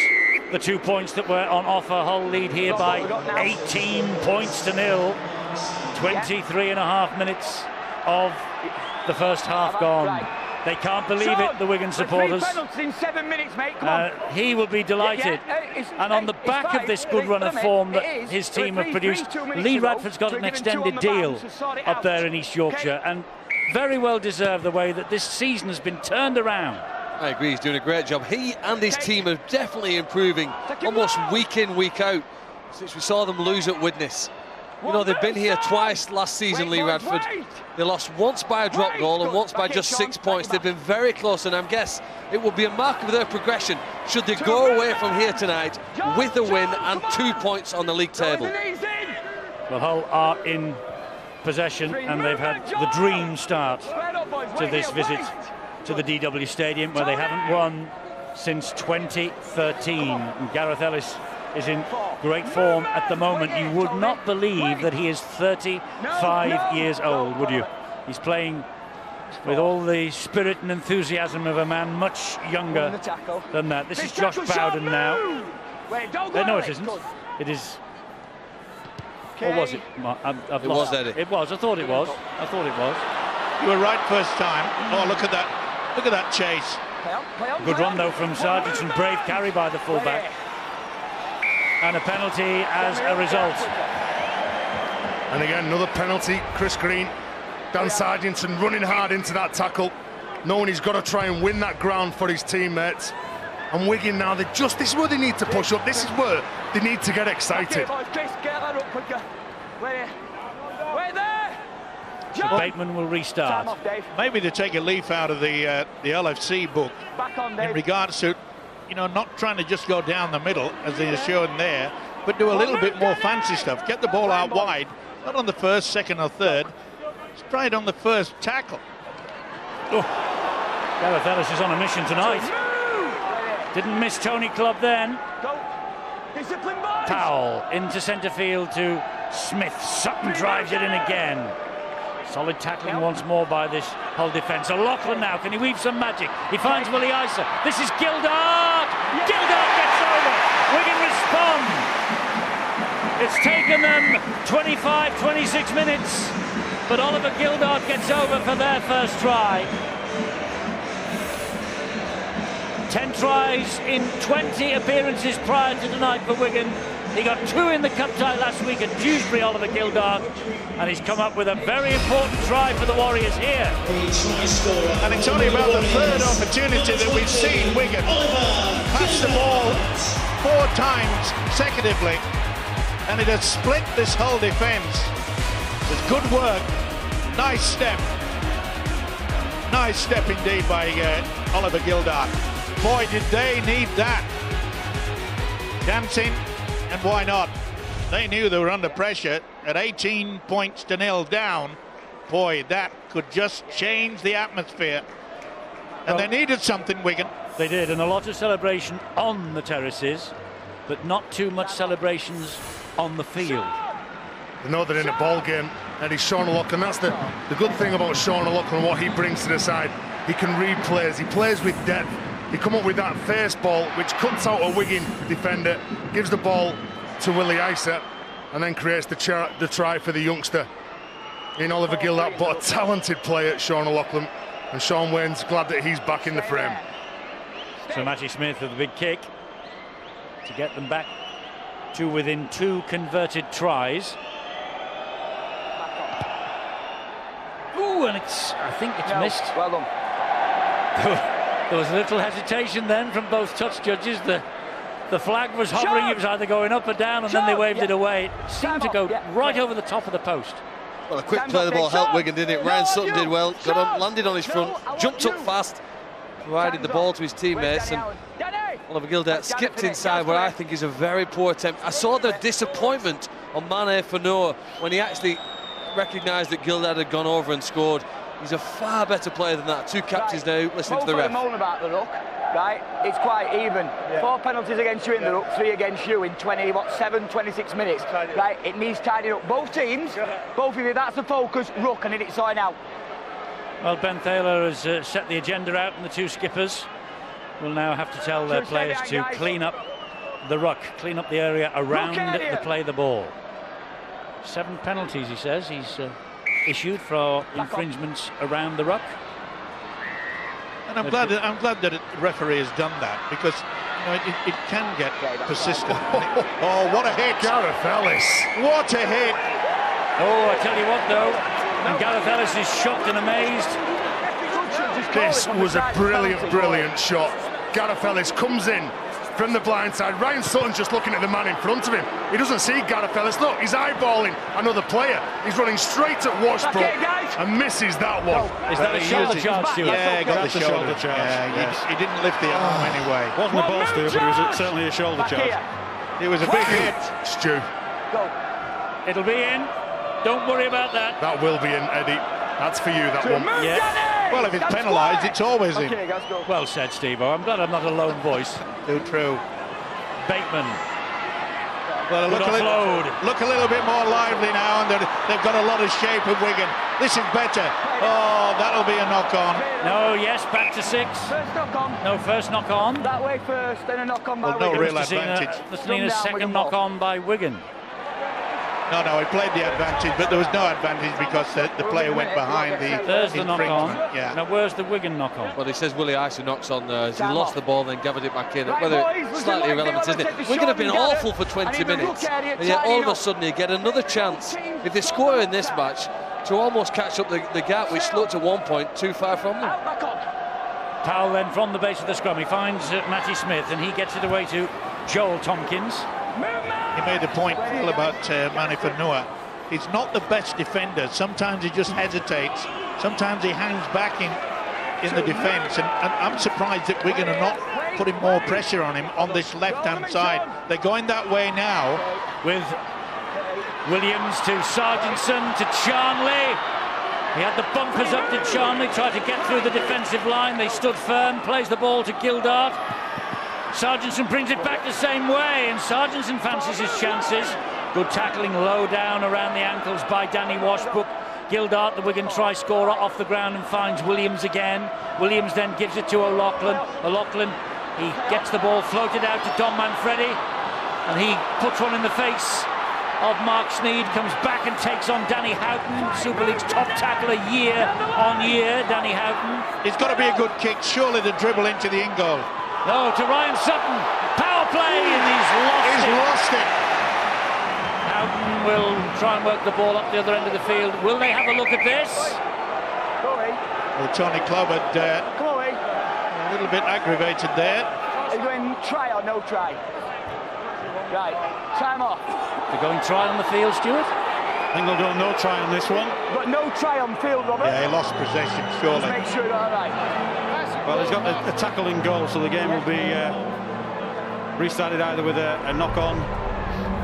the 2 points that were on offer. Hull lead here by 18 points to nil. 23 and a half minutes of the first half gone. They can't believe it, the Wigan supporters. In 7 minutes, mate. Come on. He will be delighted. And on the back of this good run of form that his team have produced, Lee Radford's got an extended deal up there in East Yorkshire, and very well deserved the way that this season has been turned around. I agree, he's doing a great job. He and his team are definitely improving almost week in, week out, since we saw them lose at Widnes. You know, they've been here twice last season, Lee Radford. They lost once by a drop goal and once by just 6 points. They've been very close, and I guess it will be a mark of their progression should they go away from here tonight with a win and 2 points on the league table. Well, Hull are in possession, and they've had the dream start to this visit to the DW Stadium, where they haven't won since 2013. And Gareth Ellis is in great form at the moment. You would not believe that he is 35 years old, would you? He's playing with all the spirit and enthusiasm of a man much younger than that. This is Josh Bowden now. No, it isn't. It is... Or was it? I've lost. Was Eddie. It was. I thought it was. I thought it was. You were right first time. Oh, look at that. Look at that chase. Good run, though, from Sargent, and brave carry by the fullback. And a penalty as a result. And again, another penalty. Chris Green, Dan Sargentson running hard into that tackle, knowing he's got to try and win that ground for his teammates. And Wigan now, this is where they need to push up. This is where they need to get excited. So Bateman will restart. Maybe to take a leaf out of the LFC book in regards to, you know, not trying to just go down the middle as they are shown there, but do a little bit more fancy stuff. Get the ball out wide, not on the first, second or third. Just try it on the first tackle. Oh, Gareth Ellis is on a mission tonight. Didn't miss Tony Clubb then. Powell into centre field to Smith. Sutton drives it in again. Solid tackling once more by this Hull defence. O'Loughlin now, can he weave some magic? He finds Willie Isa. This is Gildart! Gildart gets over! Wigan respond! It's taken them 25, 26 minutes, but Oliver Gildart gets over for their first try. 10 tries in 20 appearances prior to tonight for Wigan. He got 2 in the cup tie last week at Dewsbury, Oliver Gildart, and he's come up with a very important try for the Warriors here. And it's only about the third opportunity that we've seen Wigan pass the ball 4 times consecutively, and it has split this whole defence. With good work, nice step indeed by Oliver Gildart. Boy, did they need that. Dancing. And why not? They knew they were under pressure at 18 points to 0 down. Boy, that could just change the atmosphere. And they needed something, Wigan. They did, and a lot of celebration on the terraces, but not too much celebrations on the field. They know they're in a ball game, and he's Sean O'Loughlin. That's the good thing about Sean O'Loughlin, what he brings to the side. He can read plays, he plays with depth. He come up with that first ball, which cuts out a Wigan defender, gives the ball to Willie Isa, and then creates the try for the youngster in Oliver Gildart. But a talented player, Sean O'Loughlin, and Sean Wayne's glad that he's back in the frame. So Matty Smith with a big kick to get them back to within 2 converted tries. Ooh, and I think it's missed. Well done. There was a little hesitation then from both touch judges. The flag was hovering. It was either going up or down, and then they waved it away. It seemed to go right over the top of the post. Well, a quick play of the ball helped Wigan, didn't it? Ryan Sutton did well, landed on his front, jumped up fast, provided the ball to his teammates, and Oliver Gildart skipped inside what I think is a very poor attempt. I saw the disappointment on Mane Fanoa when he actually recognised that Gildart had gone over and scored. He's a far better player than that. 2 captains now, listening to the ref. Moan about the ruck, right? It's quite even. 4 penalties against you in the ruck, 3 against you in 26 minutes. Right, it needs tidying up. Both teams, both of you, that's the focus, ruck, and it's sorted out. Well, Ben Thaler has set the agenda out, and the 2 skippers. will now have to tell their players to clean up the ruck, clean up the area around the play the ball. 7 penalties, he says, he's issued for infringements around the ruck. And I'm glad that the referee has done that, because it can get persistent. Oh, what a hit! Gareth Ellis. What a hit! Oh, I tell you what, though, and Gareth Ellis is shocked and amazed. This was a brilliant shot. Gareth Ellis comes in from the blind side. Ryan Sutton's just looking at the man in front of him. He doesn't see Gareth Ellis. Look, he's eyeballing another player. He's running straight at Washbrook and misses that one. Is that a shoulder charge, Stuart? Yeah, he got the shoulder charge. Yeah, yes. He didn't lift the arm anyway. Wasn't a ball, Stuart, but it was certainly a shoulder charge. It was a big hit. Stu. It'll be in. Don't worry about that. That will be in, Eddie. That's for you, that one. Yeah. Well, if it's penalised, it's always in. Well said, Steve-O. I'm glad I'm not a lone voice. Too true. Bateman. Well, look a little bit more lively now, and they've got a lot of shape of Wigan. This is better. Oh, that'll be a knock-on. No, yes, back to 6. First knock on. No, first knock-on. That way first, then a knock-on by Well, no Wigan. real advantage. Let's second knock-on by Wigan. No, he played the advantage, but there was no advantage because the player went behind the There's the knock-on. Yeah. Now, where's the Wigan knock-on? Well, he says Willie Icy knocks on there. He lost the ball, then gathered it back in. Whether it's slightly irrelevant, isn't it? Wigan have been awful for 20 minutes, and yet all of a sudden you get another chance, if they score in this match, to almost catch up the gap, which looked at one point too far from them. Powell then from the base of the scrum. He finds Matty Smith, and he gets it away to Joel Tompkins. He made a point, Phil, about Manny Fanua. He's not the best defender. Sometimes he just hesitates. Sometimes he hangs back in the defence. And I'm surprised that Wigan are not putting more pressure on him on this left-hand side. They're going that way now. With Williams to Sargentson to Charnley. He had the bumpers up to Charnley, tried to get through the defensive line. They stood firm, plays the ball to Gildart. Sargentson brings it back the same way, and Sargentson fancies his chances. Good tackling low down around the ankles by Danny Washbrook. Gildart, the Wigan try-scorer, off the ground and finds Williams again. Williams then gives it to O'Loughlin. O'Loughlin, he gets the ball floated out to Don Manfredi, and he puts one in the face of Mark Sneed, comes back and takes on Danny Houghton, Super League's top tackler year on year, Danny Houghton. It's got to be a good kick, surely the dribble into the in-goal. No, to Ryan Sutton, power play, and he's lost it. Houghton will try and work the ball up the other end of the field. Will they have a look at this? Well, Tony Clubb had a little bit aggravated there. Are you going try or no try? Right, time off. They're going try on the field, Stuart? I think they'll go no try on this one. But no try on field, Robert. Yeah, he lost possession, surely. Just make sure you're all right. Well, he's got a tackle in goal, so the game will be restarted either with a knock-on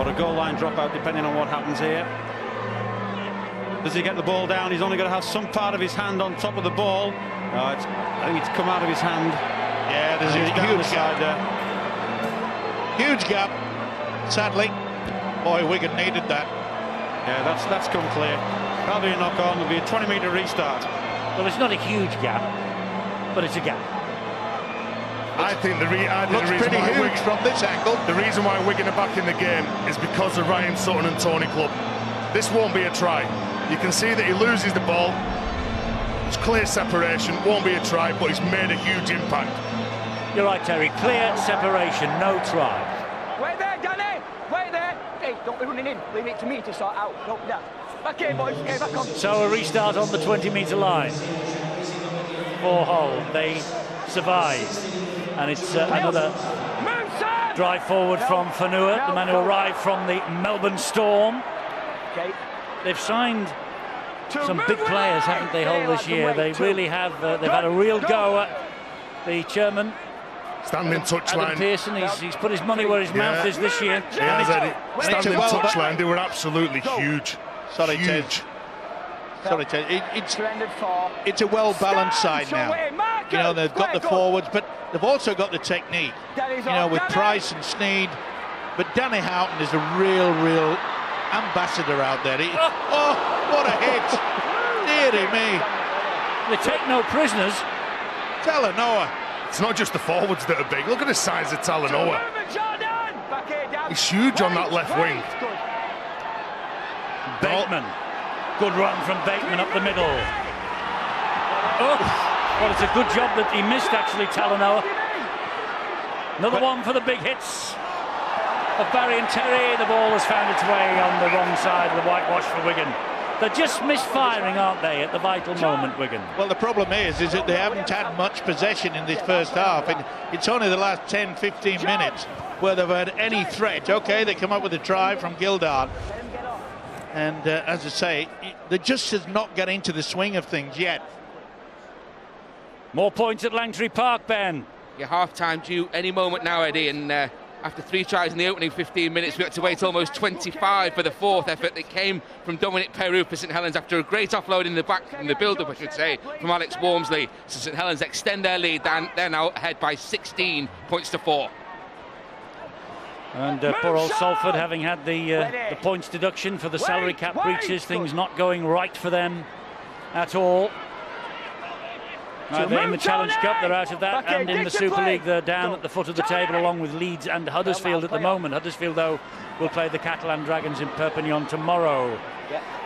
or a goal line dropout, depending on what happens here. Does he get the ball down? He's only got to have some part of his hand on top of the ball. I think it's come out of his hand. Yeah, there's a huge gap there. Huge gap, sadly. Boy, Wigan needed that. Yeah, that's come clear. That'll be a knock-on. There'll be a 20-metre restart. Well, it's not a huge gap, but it's a gap. I think the reason pretty why huge from this angle. The reason why Wigan are back in the game is because of Ryan Sutton and Tony Clubb. This won't be a try. You can see that he loses the ball. It's clear separation, won't be a try, but he's made a huge impact. You're right, Terry. Clear separation, no try. Wait there, Danny! Wait there! Hey, don't be running in. Leave it to me to sort out. Don't be there. Back here, boys. Okay, back on. So a restart on the 20-metre line for Hull. They survive. And it's another drive forward from Fanua, the man who arrived from the Melbourne Storm. They've signed some big players, haven't they, Hull, this year? They really have. They've had a real go at the chairman, Standing touchline. Adam Pearson. He's put his money where his mouth is this year. He has, Eddie. Standing touchline, they were absolutely huge. Sorry, huge. Sorry, Ted. It's a well-balanced side now. You know, they've got the forwards, but they've also got the technique. You know, with Price and Sneed. But Danny Houghton is a real ambassador out there. Oh, what a hit! Deary me. They take no prisoners. Talanoa. It's not just the forwards that are big. Look at the size of Talanoa. He's huge on that left wing. Bateman. Good run from Bateman up the middle. Oh, well, it's a good job that he missed, actually, Talanoa. Another one for the big hits of Barry and Terry. The ball has found its way on the wrong side of the whitewash for Wigan. They're just misfiring, aren't they, at the vital moment, Wigan? Well, the problem is that they haven't had much possession in this first half. And it's only the last 10, 15 minutes where they've had any threat. OK, they come up with a try from Gildart. And as I say, they just has not got into the swing of things yet. More points at Langtry Park, Ben. Your half-time due any moment now, Eddie, and after 3 tries in the opening 15 minutes, we had to wait almost 25 for the 4th effort that came from Dominic Peru for St Helens after a great offload in the back, in the build-up, I should say, from Alex Walmsley. So St Helens extend their lead, they're now ahead by 16 points to 4. And poor old Salford, having had the points deduction for the salary cap breaches, things not going right for them at all. Either in the Challenge Cup, they're out of that, and in the Super League, they're down at the foot of the table along with Leeds and Huddersfield at the moment. Huddersfield, though, will play the Catalan Dragons in Perpignan tomorrow.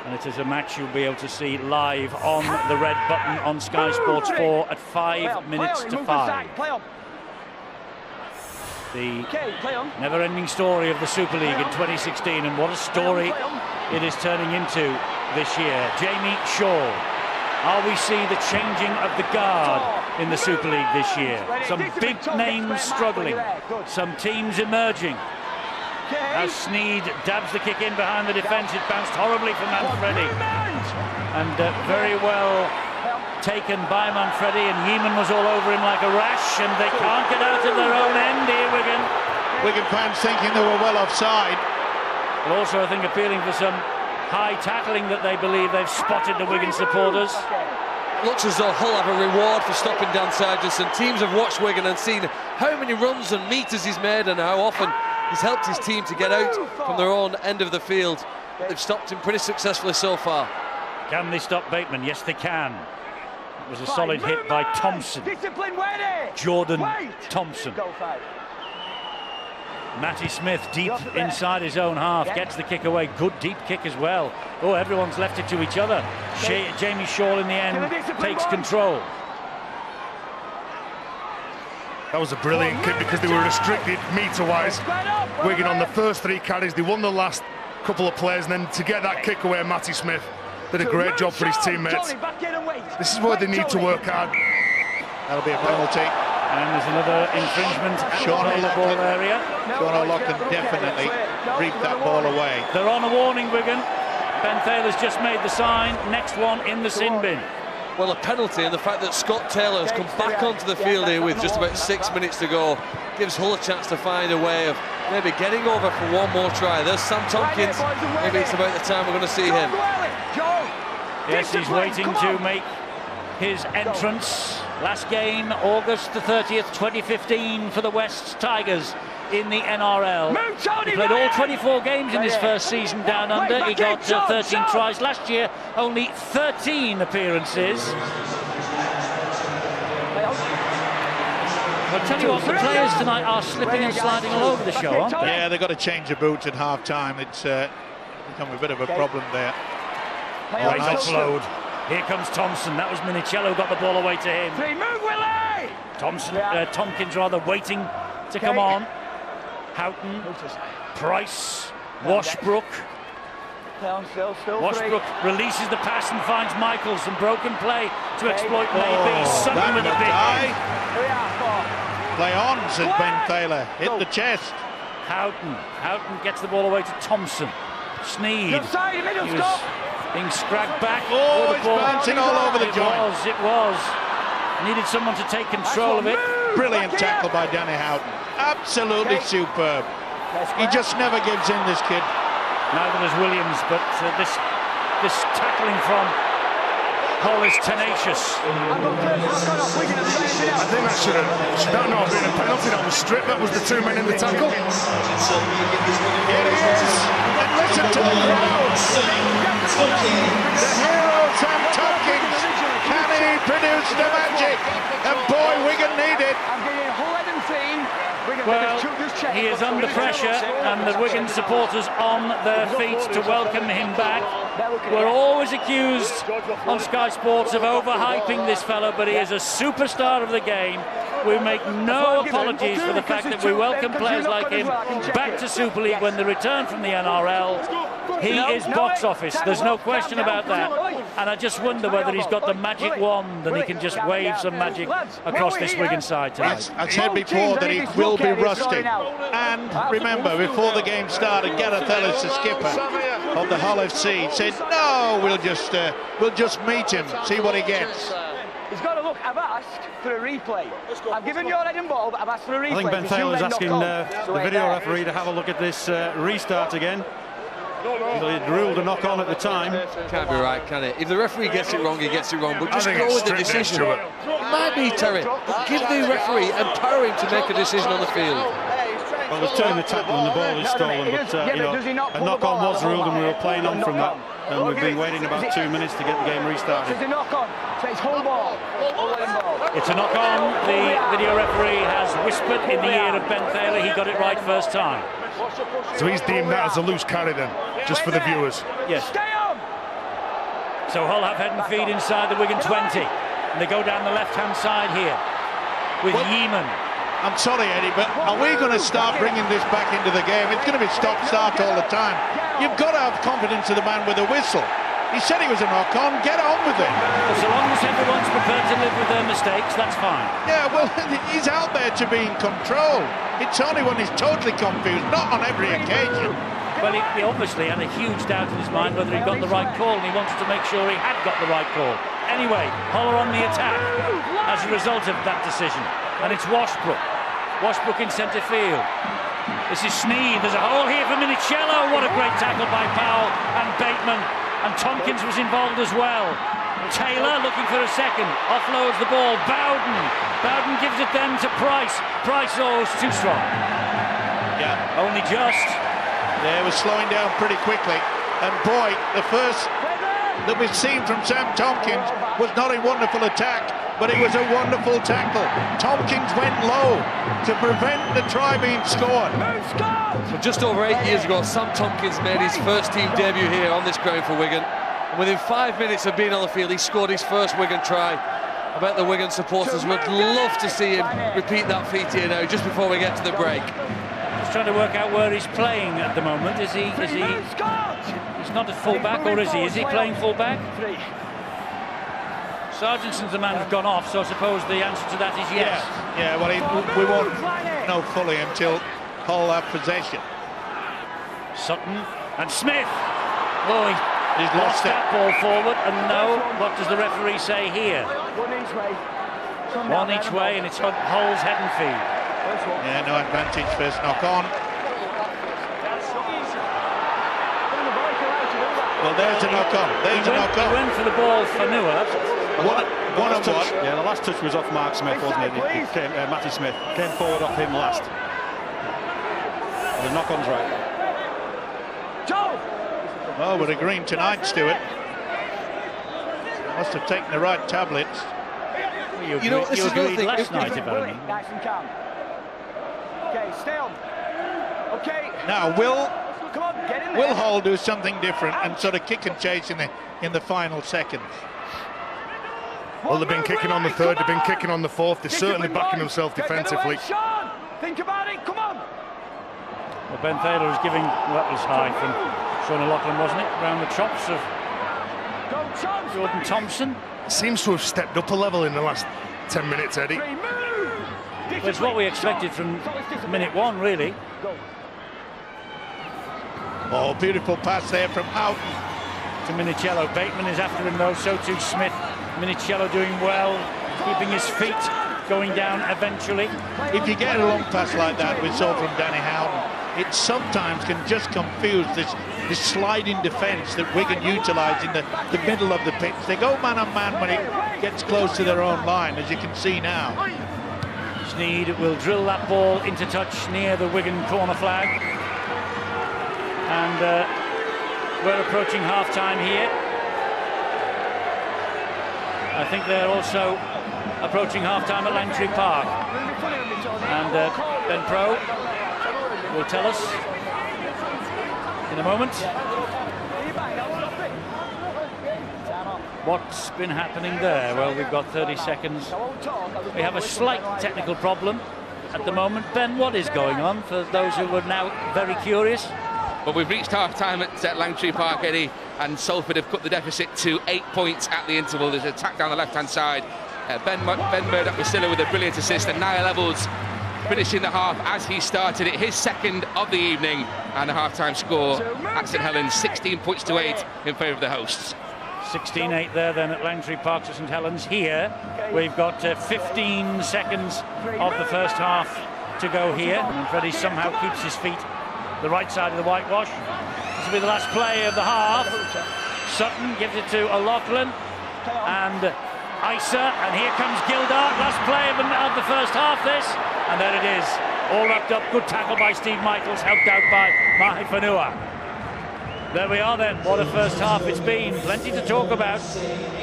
And it is a match you'll be able to see live on the red button on Sky Sports 4 at 5 minutes to 5. The never-ending story of the Super League in 2016, and what a story it is turning into this year. Jamie Shaw. Are we see the changing of the guard in the Super League this year? Some big names struggling, some teams emerging. As Sneed dabs the kick in behind the defence, it bounced horribly for Manfredi. And very well taken by Manfredi, and Yeaman was all over him like a rash, and they can't get out of their own end here, Wigan. Wigan fans thinking they were well offside. But also, I think, appealing for some high tackling that they believe they've spotted the Wigan supporters. Looks as though Hull have a reward for stopping Dan Sargentson. Teams have watched Wigan and seen how many runs and metres he's made and how often he's helped his team to get out from their own end of the field. But they've stopped him pretty successfully so far. Can they stop Bateman? Yes, they can. It was a solid hit by Thompson. Jordan Thompson. Matty Smith deep inside his own half, gets the kick away. Good deep kick as well. Oh, everyone's left it to each other. Jamie Shaw in the end takes control. That was a brilliant kick because they were restricted metre-wise. Wigan on the first 3 carries, they won the last couple of plays, and then to get that kick away, Matty Smith did a great job for his teammates. This is where they need to work hard. That'll be a penalty. And there's another infringement in the ball area. Sean O'Loughlin definitely reaped that ball away. They're on a warning, Wigan. Ben Thaler's just made the sign. Next one in the sin bin. Well, a penalty, and the fact that Scott Taylor has come back onto the field here with just about 6 minutes to go gives Hull a chance to find a way of maybe getting over for one more try. There's Sam Tompkins. Maybe it's about the time we're going to see him. Yes, he's waiting to make his entrance. Last game, August the 30th, 2015 for the West Tigers in the NRL. He played all 24 games in his first season down under. He got 13 tries. Last year, only 13 appearances. I'll tell you what, the players tonight are slipping and sliding all over the show, aren't they? Yeah, they've got to change the boots at half-time. It's become a bit of a problem there. Right offload. Here comes Thompson. That was Minicello, got the ball away to him. Tompkins rather waiting to come on. Houghton, Price, Washbrook. Washbrook releases the pass and finds Michaels, and broken play to exploit maybe. Something with a big hit. Play on, says Ben Thaler. Hit the chest. Houghton gets the ball away to Thompson. Sneed. He was being scragged back. Oh, it's bouncing all over the joint. It was. Needed someone to take control of it. Brilliant tackle by Danny Houghton. Absolutely superb. He just never gives in, this kid. Neither does Williams, but this tackling from Hull is tenacious. I think that should not have been a penalty. That was stripped. That was the 2 men in the tackle. Here he is. And listen to the crowd. The hero, Sam Tompkins. Can he produce the magic? And boy, Wigan need it. he is under pressure, and the Wigan supporters on their feet to welcome him back. We're always accused on Sky Sports of overhyping this fellow, but he is a superstar of the game. We make no apologies for the fact that we welcome players like him back to Super League when they return from the NRL. He is box office, there's no question about that. And I just wonder whether he's got the magic wand and he can just wave some magic across this Wigan side tonight. I said before that he will be rusty. And remember, before the game started, Gareth Ellis, the skipper of the Hull FC, said, no, we'll just meet him, see what he gets. He's got to look. I've asked for a replay. I've given your head and ball, but I've asked for a replay. I think Ben Taylor's asking the video referee to have a look at this restart again. He ruled a knock on at the time. Can't be right, can it? If the referee gets it wrong, he gets it wrong. But just go with the decision. It might be, Terry. Give the referee, empower him to make a decision on the field. Well, they've turned the tackle and the ball is stolen, but you know, a knock-on was ruled and we were playing on from that. And we've been waiting about 2 minutes to get the game restarted. It's a knock-on, so it's whole ball. It's a knock-on. The video referee has whispered in the ear of Ben Taylor. He got it right first time. So he's deemed that as a loose carry then, just for the viewers. Yes. So Hull have head and feet inside the Wigan 20. And they go down the left-hand side here with Yeeman. I'm sorry, Eddie, but are we going to start bringing this back into the game? It's going to be stop-start all the time. You've got to have confidence in the man with the whistle. He said he was a knock-on. Get on with it. Well, so long as everyone's prepared to live with their mistakes, that's fine. Yeah, well, he's out there to be in control. It's only when he's totally confused, not on every occasion. Well, he obviously had a huge doubt in his mind whether he got the right call, and he wanted to make sure he had got the right call. Anyway, Hull are on the attack as a result of that decision. And it's Washbrook. Washbrook in centre field. This is Sneed. There's a hole here for Minicello. What a great tackle by Powell and Bateman. And Tompkins was involved as well. Taylor looking for a second. Offloads the ball. Bowden gives it then to Price. Price, oh, it's too strong. Yeah. Only just. Yeah, it was slowing down pretty quickly. And boy, the first that we've seen from Sam Tompkins was not a wonderful attack, but it was a wonderful tackle. Tompkins went low to prevent the try being scored. So just over 8 years ago, Sam Tompkins made his first team debut here on this ground for Wigan. And within 5 minutes of being on the field, he scored his first Wigan try. I bet the Wigan supporters would love to see him repeat that feat here now, just before we get to the break. Just trying to work out where he's playing at the moment. Is he? He's not a full-back, or is he? Is he playing full-back? Sargenson's the man who's gone off, so I suppose the answer to that is yes. Yeah, well, we won't know fully until Hull have possession. Sutton and Smith. Oh, he's lost that ball forward, and no, what does the referee say here? One each way. One each way, and it's Hull's head and feet. Yeah, no advantage, first knock on. Well, there's a knock on. There's a knock on. He went for the ball for Nua. One of what? Yeah, the last touch was off Mark Smith, wasn't it? Matty Smith came forward off him last. The knock-on's right. Well, we're agreeing tonight, Stuart. Must have taken the right tablets. You know, this is another thing. Last night, if I remember. Nice and calm. Okay, stay on. Okay. Now, will Get in there. Hull do something different and sort of kick and chase in the final seconds? Well, they've been kicking on the third, they've been kicking on the fourth. They're certainly backing themselves defensively. Sean, think about it. Come on. Well, Ben Taylor was giving, well, that was high from Sean O'Loughlin, wasn't it? Around the chops of Jordan Thompson. Seems to have stepped up a level in the last 10 minutes, Eddie. Well, it's what we expected from minute one, really. Oh, beautiful pass there from Houghton to Minicello. Bateman is after him though, so too Smith. Minicello doing well, keeping his feet, going down eventually. If you get a long pass like that, we saw from Danny Houghton, it sometimes can just confuse this sliding defence that Wigan utilise in the middle of the pitch. They go man on man when it gets close to their own line, as you can see now. Sneed will drill that ball into touch near the Wigan corner flag. And we're approaching half-time here. I think they're also approaching half-time at Langtree Park. And Ben Pro will tell us in a moment what's been happening there. Well, we've got 30 seconds. We have a slight technical problem at the moment. Ben, what is going on for those who are now very curious? Well, we've reached half-time at Langtree Park, Eddie, and Salford have cut the deficit to 8 points at the interval. There's an attack down the left-hand side. Ben Murdoch-Masila with a brilliant assist, and Niall Eccles finishing the half as he started it, his second of the evening, and a half-time score at St Helens, 16 points to 8 in favour of the hosts. 16-8 there then at Langtree Park to St Helens. Here we've got 15 seconds of the first half to go here, and Freddie somehow keeps his feet the right side of the whitewash. This will be the last play of the half. Sutton gives it to O'Loughlin and Isa, and here comes Gildart. Last play of the first half, this, and there it is, all wrapped up. Good tackle by Steve Michaels, helped out by Mahi Fanua. There we are then, what a first half it's been. Plenty to talk about,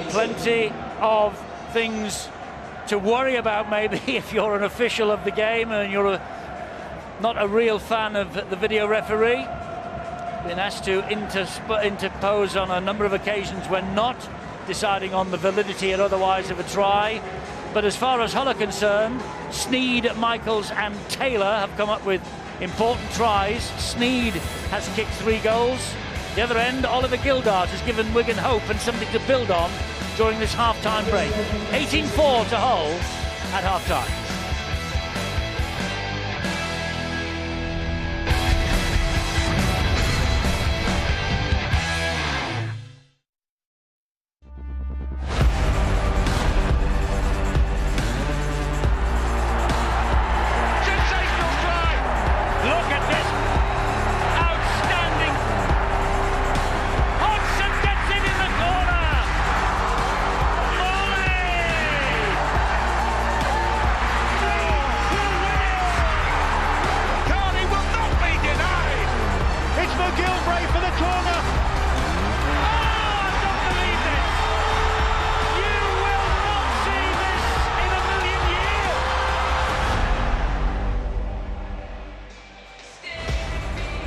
plenty of things to worry about maybe if you're an official of the game and you're not a real fan of the video referee. Been asked to interpose on a number of occasions when not deciding on the validity or otherwise of a try. But as far as Hull are concerned, Sneed, Michaels and Taylor have come up with important tries. Sneed has kicked 3 goals. The other end, Oliver Gildart has given Wigan hope and something to build on during this half-time break. 18-4 to Hull at half-time.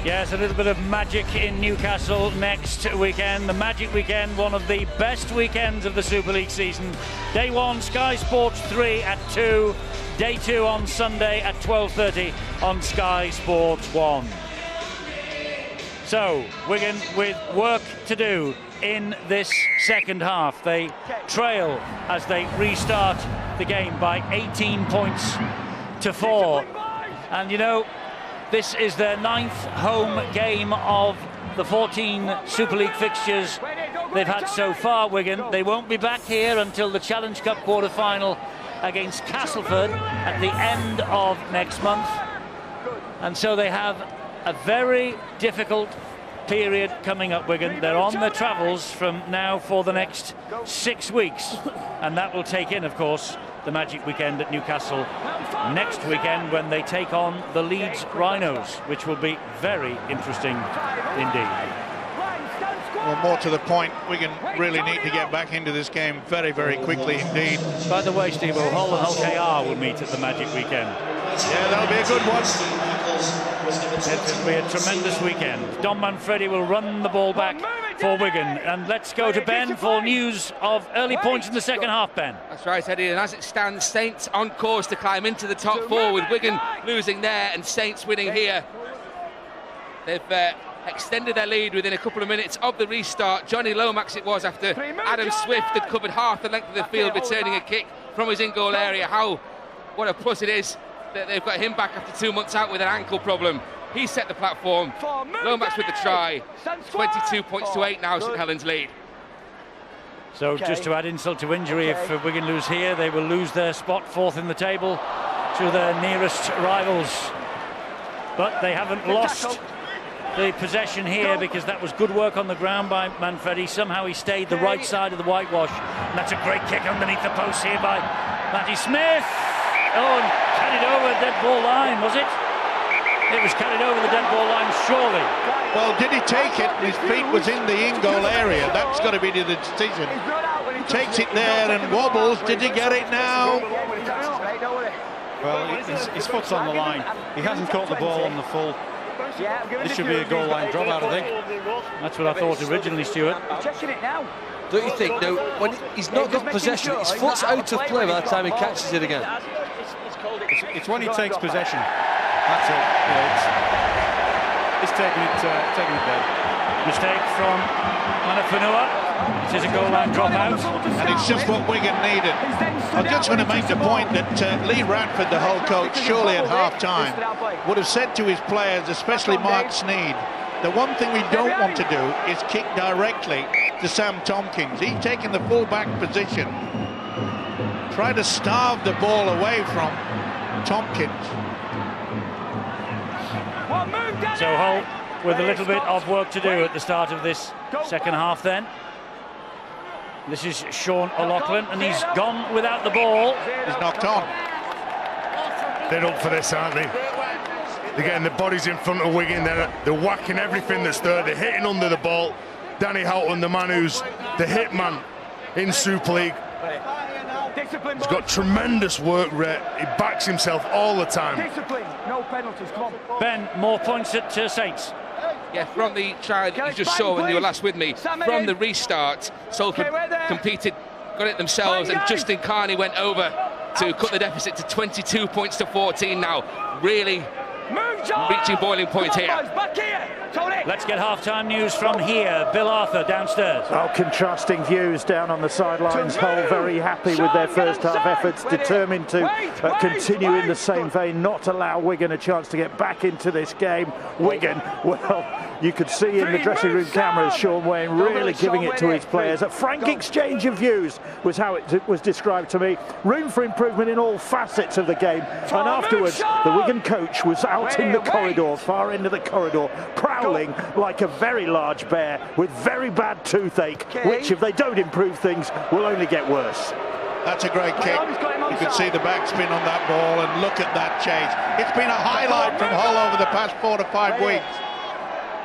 Yes, a little bit of magic in Newcastle next weekend. The Magic Weekend, one of the best weekends of the Super League season. Day 1, Sky Sports 3 at 2. Day 2 on Sunday at 12:30 on Sky Sports 1. So, Wigan with work to do in this second half. They trail as they restart the game by 18 points to 4. And you know, this is their 9th home game of the 14 Super League fixtures they've had so far, Wigan. They won't be back here until the Challenge Cup quarter-final against Castleford at the end of next month. And so they have a very difficult period coming up, Wigan. They're on their travels from now for the next 6 weeks. And that will take in, of course, the Magic Weekend at Newcastle next weekend when they take on the Leeds Rhinos, which will be very interesting indeed. Well, more to the point, Wigan really need to get back into this game very, very quickly indeed. By the way, Steve, Hull and Hull KR will meet at the Magic Weekend. Yeah, that'll be a good one. It'll be a tremendous weekend. Don Manfredi will run the ball back for Wigan. And let's go to Ben for news of early points in the second half, Ben. That's right, Eddie, and as it stands, Saints on course to climb into the top 4 with Wigan losing there and Saints winning here. They've extended their lead within a couple of minutes of the restart. Johnny Lomax it was after Adam Swift had covered half the length of the field returning a kick from his in-goal area. What a plus it is that they've got him back after 2 months out with an ankle problem. He set the platform. Lomax with the try. 22 points to 8 now, St Helens lead. So just to add insult to injury, if Wigan lose here, they will lose their spot 4th in the table to their nearest rivals. But they haven't lost the possession here because that was good work on the ground by Manfredi. Somehow he stayed the right side of the whitewash. And that's a great kick underneath the post here by Matty Smith. Oh, and carried over the dead ball line, was it? It was carried over the dead ball line, surely. Well, did he take it? His feet was in the in-goal area. That's got to be the decision. Takes it there and wobbles. Did he get it now? Well, his foot's on the line. He hasn't caught the ball on the full. This should be a goal line dropout, I think. That's what I thought originally, Stuart. Checking it now. Don't you think? Now, when he's not got possession, his foot's out of play by the time he catches it again. It's when he takes possession. That's it. Yeah, it's taking it there. Mistake from Manafanua. It is a goal line dropout. And it's just what Wigan needed. I just want to make the point that Lee Radford, the whole coach, surely at half-time would have said to his players, especially Mark Sneed, the one thing we don't want to do is kick directly to Sam Tompkins. He's taken the full-back position. Try to starve the ball away from Tompkins. So Hull with a little bit of work to do at the start of this second half then. This is Sean O'Loughlin, and he's gone without the ball. He's knocked on. They're up for this, aren't they? They're getting the bodies in front of Wigan. They're whacking everything that's there. They're hitting under the ball. Danny Houghton, the man who's the hit man in Super League, he's got tremendous work rate. He backs himself all the time. Discipline, no penalties, come on. Ben, more points at Saints. Yeah, from the try that you just saw when you were last with me, from the restart, Salford competed, got it themselves, and Justin Carney went over to cut the deficit to 22 points to 14 now. Really reaching boiling point here. Let's get half-time news from here. Bill Arthur downstairs. Oh, contrasting views down on the sidelines. Hull very happy with their first half efforts, determined to continue in the same vein, not allow Wigan a chance to get back into this game. Wigan, well, you could see in the dressing room cameras Sean Wayne really giving it to his players. A frank exchange of views was how it was described to me. Room for improvement in all facets of the game. And afterwards, the Wigan coach was out in the corridor, far into the corridor, prowling like a very large bear with very bad toothache, which, if they don't improve things, will only get worse. That's a great kick. You can see the backspin on that ball, and look at that chase. It's been a highlight from Hull over the past 4 to 5 weeks.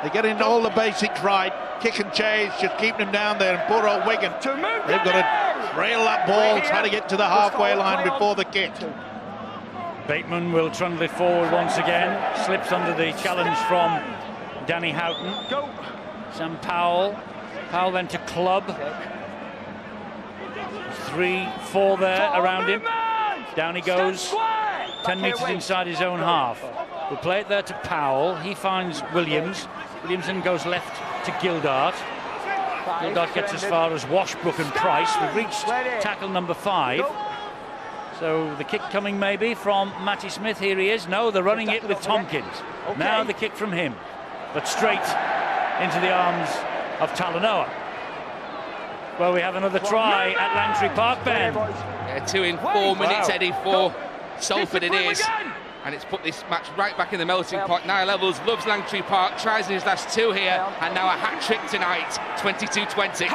They're getting all the basics right. Kick and chase, just keep them down there, and poor old Wigan, they've got to trail that ball, try to get to the halfway line before the kick. Bateman will trundle it forward once again. Slips under the challenge from Danny Houghton. Sam Powell. Powell then to Clubb. 3-4 there around him. Down he goes. 10 metres inside his own half. We'll play it there to Powell. He finds Williams. Williams then goes left to Gildart. Gildart gets as far as Washbrook and Price. We've reached tackle number 5. So the kick coming maybe from Matty Smith. Here he is. No, they're running it with Tompkins. Now the kick from him, but straight into the arms of Talanoa. Well, we have another try at Langtry Park, Ben. Yeah, 2 in 4 minutes, Eddie, for Salford it is. And it's put this match right back in the melting pot. Niall Levels loves Langtry Park, tries in his last 2 here, and now a hat-trick tonight, 22-20.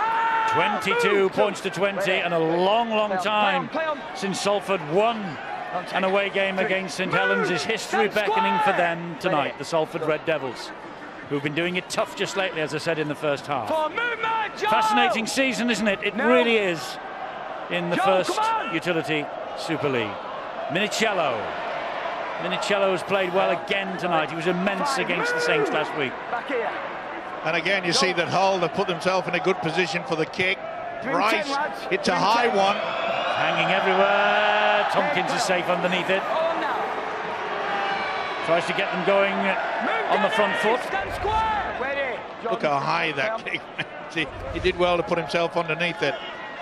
22 points to 20, and a long time since Salford won an away game against St Helens. Is history beckoning for them tonight, the Salford Red Devils, who've been doing it tough just lately, as I said in the first half. Fascinating season, isn't it? It really is, in the first Utility Super League. Minicello has played well again tonight. He was immense against the Saints last week. And again, you see that Hull have put themselves in a good position for the kick. Bryce, it's a high one. Hanging everywhere. Tompkins is safe underneath it. Tries to get them going on the front foot. Look how high that kick went. He did well to put himself underneath it.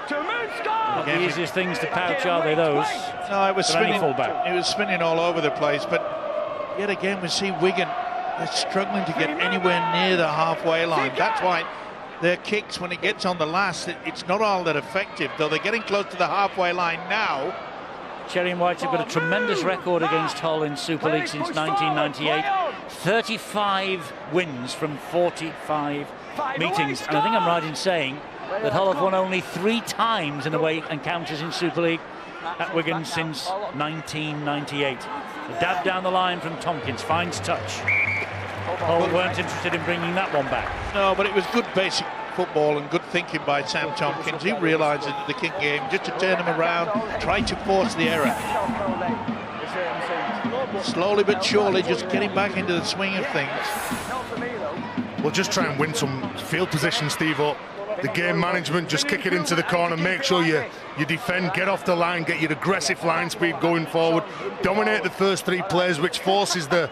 Not the easiest things to pouch, are they, those? No, it was spinning. It was spinning all over the place. But yet again, we see Wigan, they're struggling to get anywhere near the halfway line. That's why their kicks, when it gets on the last, it's not all that effective, though they're getting close to the halfway line now. Cherry and White have got a tremendous record against Hull in Super League since 1998. 35 wins from 45 meetings. And I think I'm right in saying that Hull have won only 3 times in away encounters in Super League at Wigan since 1998. A dab down the line from Tompkins, finds touch. Hull weren't interested in bringing that one back. No, but it was good basic football and good thinking by Sam Tompkins. He realised that the kick game, just to turn him around, try to force the error. Slowly but surely, just getting back into the swing of things. Well, just try and win some field position, Steve-O. The game management, just kick it into the corner, make sure you defend, get off the line, get your aggressive line speed going forward, dominate the first 3 plays, which forces the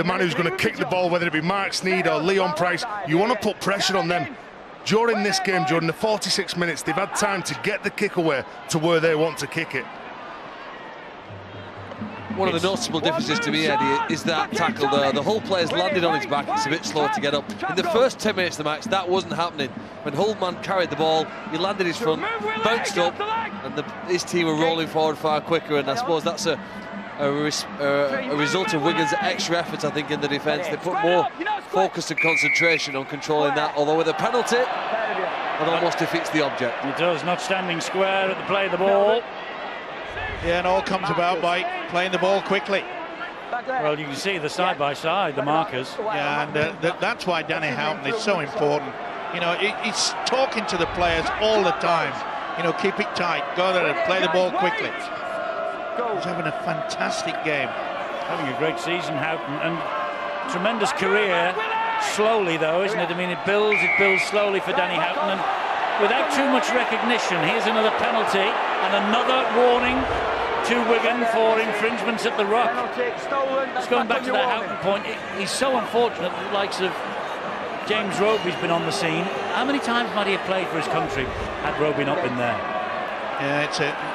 man who's going to kick the ball, whether it be Mark Sneed or Leon Price. You want to put pressure on them. During this game, during the 46 minutes, they've had time to get the kick away to where they want to kick it. One of the noticeable differences to me, Eddie, is that tackle there. The Hull player's landed on his back. It's a bit slow to get up. In the first 10 minutes of the match, that wasn't happening. When Hullman carried the ball, he landed his front, bounced up, and his team were rolling forward far quicker. And I suppose that's a result of Wigan's extra efforts, I think, in the defence. They put more focus and concentration on controlling that. Although with a penalty, it almost defeats the object. It does, not standing square at the play of the ball. Yeah, and all comes about by playing the ball quickly. Well, you can see the side-by-side, the markers. Yeah, and that's why Danny Houghton is so important. You know, he's talking to the players all the time. You know, keep it tight, go there and play the ball quickly. He's having a fantastic game. Having a great season, Houghton, and tremendous career. Slowly, though, isn't it? I mean, it builds slowly for Danny Houghton, and without too much recognition. Here's another penalty and another warning to Wigan for infringements at the ruck. Just going back to that Houghton point, he's so unfortunate that the likes of James Roby's been on the scene. How many times might he have played for his country had Roby not been there? Yeah,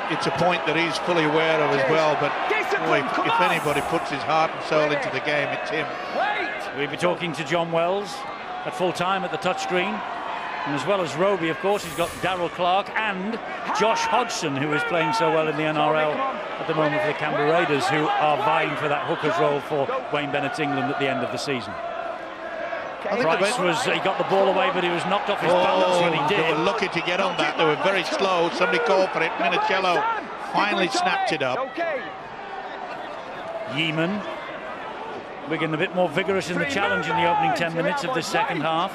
it's a point that he's fully aware of as well, but boy, if anybody puts his heart and soul into the game, it's him. We'll be talking to John Wells at full time at the touchscreen. And as well as Roby, of course, he's got Darrell Clark and Josh Hodgson, who is playing so well in the NRL at the moment for the Canberra Raiders, who are vying for that hooker's role for Wayne Bennett's England at the end of the season. Price he got the ball away, but he was knocked off his balance when he did. They were lucky to get on that. They were very slow. Somebody called for it. Minicello finally snapped it up. Yeaman. Wigan a bit more vigorous in the challenge in the opening 10 minutes of this second half.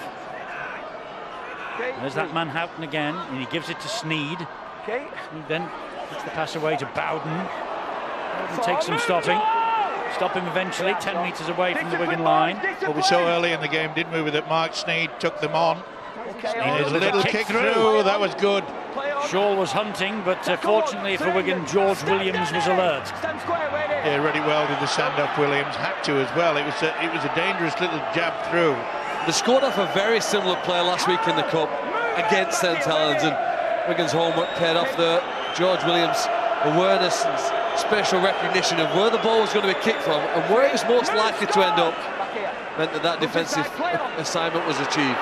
There's that man Houghton again, and he gives it to Sneed. Sneed then gets the pass away to Bowden. Bowden takes some stopping. Stop him eventually, 10 metres away from the Wigan line. Well, we saw early in the game, didn't we, that Mark Sneed took them on. Sneed, a little kick through, that was good. Shaw was hunting, but fortunately for Wigan, George Williams was alert. Yeah, really well did the stand-up Williams, had to as well. It was a dangerous little jab through. They scored off a very similar play last week in the Cup against St Helens, and Wigan's homework paid off there. George Williams' awareness and spatial recognition of where the ball was going to be kicked from and where it was most likely to end up meant that defensive assignment was achieved.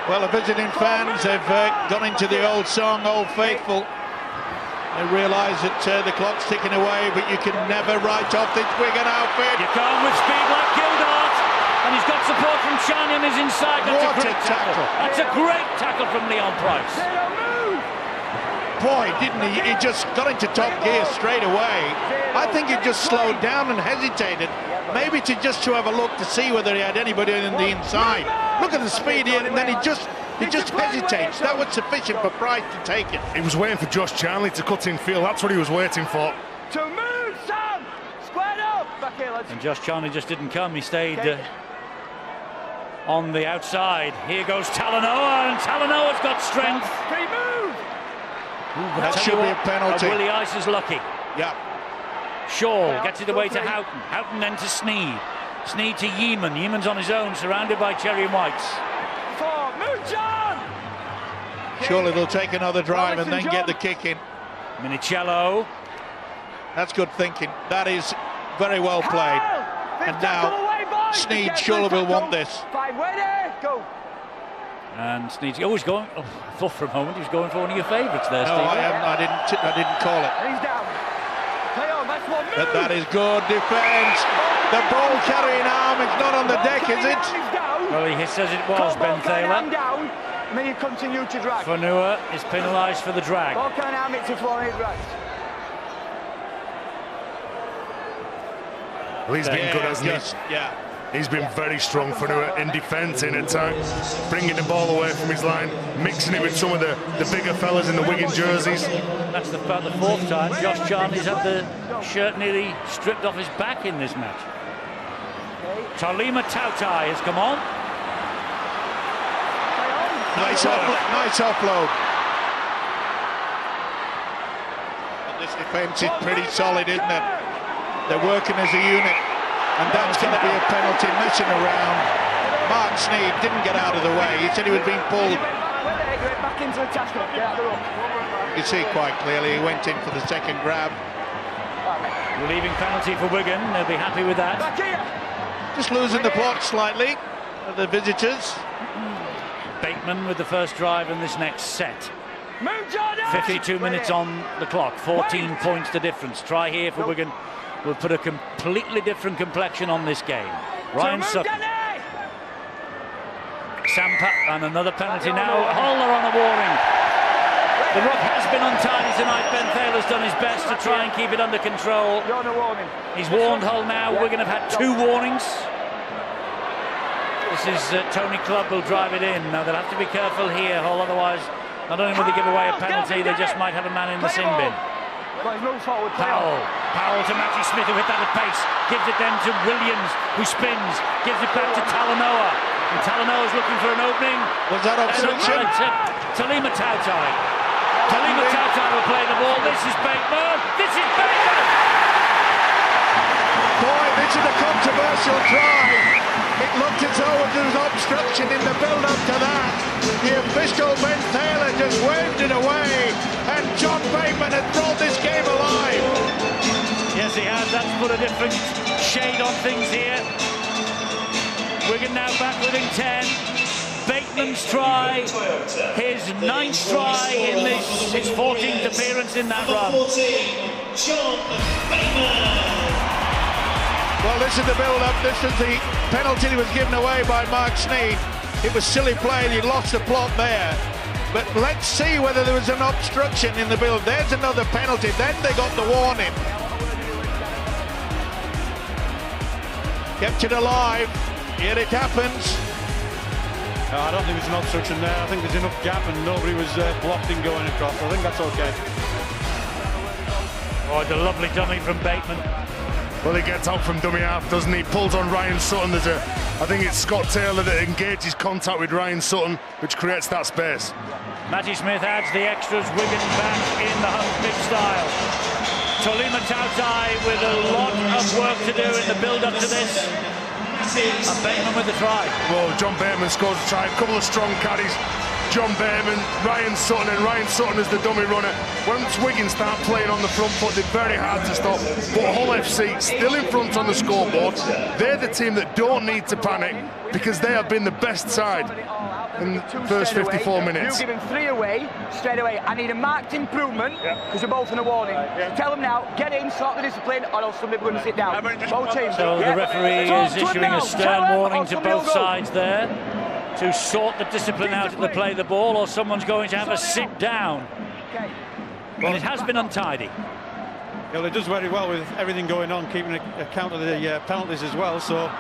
Well, the visiting fans have gone into the old song, Old Faithful. They realise that the clock's ticking away, but you can never write off this Wigan outfit. You can't with speed like Gildart, and he's got support from Chani and is inside. That's a great tackle. That's a great tackle from Leon Price. Boy, didn't he? He just got into top gear straight away. I think he just slowed down and hesitated, maybe to have a look to see whether he had anybody in the inside. Look at the speed here, and then he just hesitates. That was sufficient for Price to take it. He was waiting for Josh Charnley to cut in field. That's what he was waiting for. To move, Sam! Squared up! Back here, lads. And Josh Charnley just didn't come. He stayed on the outside. Here goes Talanoa, and Talanoa's got strength. Free move! That should be a penalty. Willie Ice is lucky. Yeah. Shaw gets it away to Houghton. Houghton then to Sneed. Sneed to Yeaman. Yeaman's on his own, surrounded by Cherry and Whites. Move, John! Surely they'll take another drive and then get the kick in. Minicello. That's good thinking. That is very well played. And now Sneed surely will want this. Go. And Sneed's always going. Oh, I thought for a moment he was going for one of your favourites there, no, Steve. I didn't call it. He's down. Play on, that's one move. But that is good defence. The ball carrying arm is not on the deck, is it? Well, he says it was, Ben Taylor. Down, and then you continue to drag. Fanua is penalised for the drag. Ball carrying arm, it's a floor and it drags. Well, he's been good, hasn't he? Yeah. He's been very strong for Nua in defence, in attack, bringing the ball away from his line, mixing it with some of the bigger fellas in the Wigan jerseys. That's about the fourth time Josh Charnley's had the shirt nearly stripped off his back in this match. Tolima Tautai has come on. Nice offload. And this defence is pretty solid, isn't it? They're working as a unit, and that's going to be a penalty. Messing around. Mark Sneed didn't get out of the way. He said he was being pulled. Back into the tackle. Get out of the ruck. You see quite clearly he went in for the second grab. Relieving penalty for Wigan. They'll be happy with that. Back here. Just losing the plot slightly, the visitors. Bateman with the first drive in this next set. Move, Jordan. 52 minutes on the clock, 14 points the difference. Try here for Wigan will put a completely different complexion on this game. Ryan Sutton. Sampa, and another penalty now. Hull are on a warning. The ruck has been untidy tonight. Ben Thaler's done his best to try and keep it under control. He's warned Hull now. Wigan have had 2 warnings. This is Tony Clubb will drive it in. Now they'll have to be careful here, Hull, otherwise not only will they give away a penalty, they just might have a man in the sin bin. Powell to Matty Smith, who hit that at pace, gives it then to Williams, who spins, gives it back to Talanoa, and Talanoa's looking for an opening. Was that obstruction? Tolima Tautai. Tolima Tautai will play the ball. This is Bateman. This is Bateman. Boy, this is a controversial try. It looked as though there was obstruction in the build-up to that. The official Ben Thaler just waved it away, and John Bateman had brought this game alive. Yes, he has. That's put a different shade on things here. Wigan now back within 10. Bateman's try, his 9th try in this, his 14th appearance in that run. John Bateman. Well, this is the build-up. This is the penalty that was given away by Mark Sneed. It was silly play, and he lost the plot there. But let's see whether there was an obstruction in the build. There's another penalty. Then they got the warning. Kept it alive. Here it happens. No, I don't think there's an obstruction there. I think there's enough gap and nobody was blocked in going across. I think that's okay. Oh, the lovely dummy from Bateman. Well, he gets out from dummy half, doesn't he? Pulls on Ryan Sutton. I think it's Scott Taylor that engages contact with Ryan Sutton, which creates that space. Matty Smith adds the extras. Wigan back in the big style. Tolima Tautai with a lot of work to do in the build-up to this. And Bateman with the try. Well, John Bateman scores a try. A couple of strong carries. John Bateman, Ryan Sutton, and Ryan Sutton as the dummy runner. Once Wigan start playing on the front foot, they're very hard to stop. But Hull FC still in front on the scoreboard. They're the team that don't need to panic because they have been the best side in the first 54 minutes. You give him 3 away, straight away. I need a marked improvement because we're both in a warning. Tell them now, get in, sort the discipline, or else somebody's going to sit down. Both teams. So the referee is issuing a stern warning to both sides there to sort the discipline out if they play the ball, or someone's going to have a sit down. Well, it has been untidy. Well, it does very well with everything going on, keeping account of the penalties as well. So,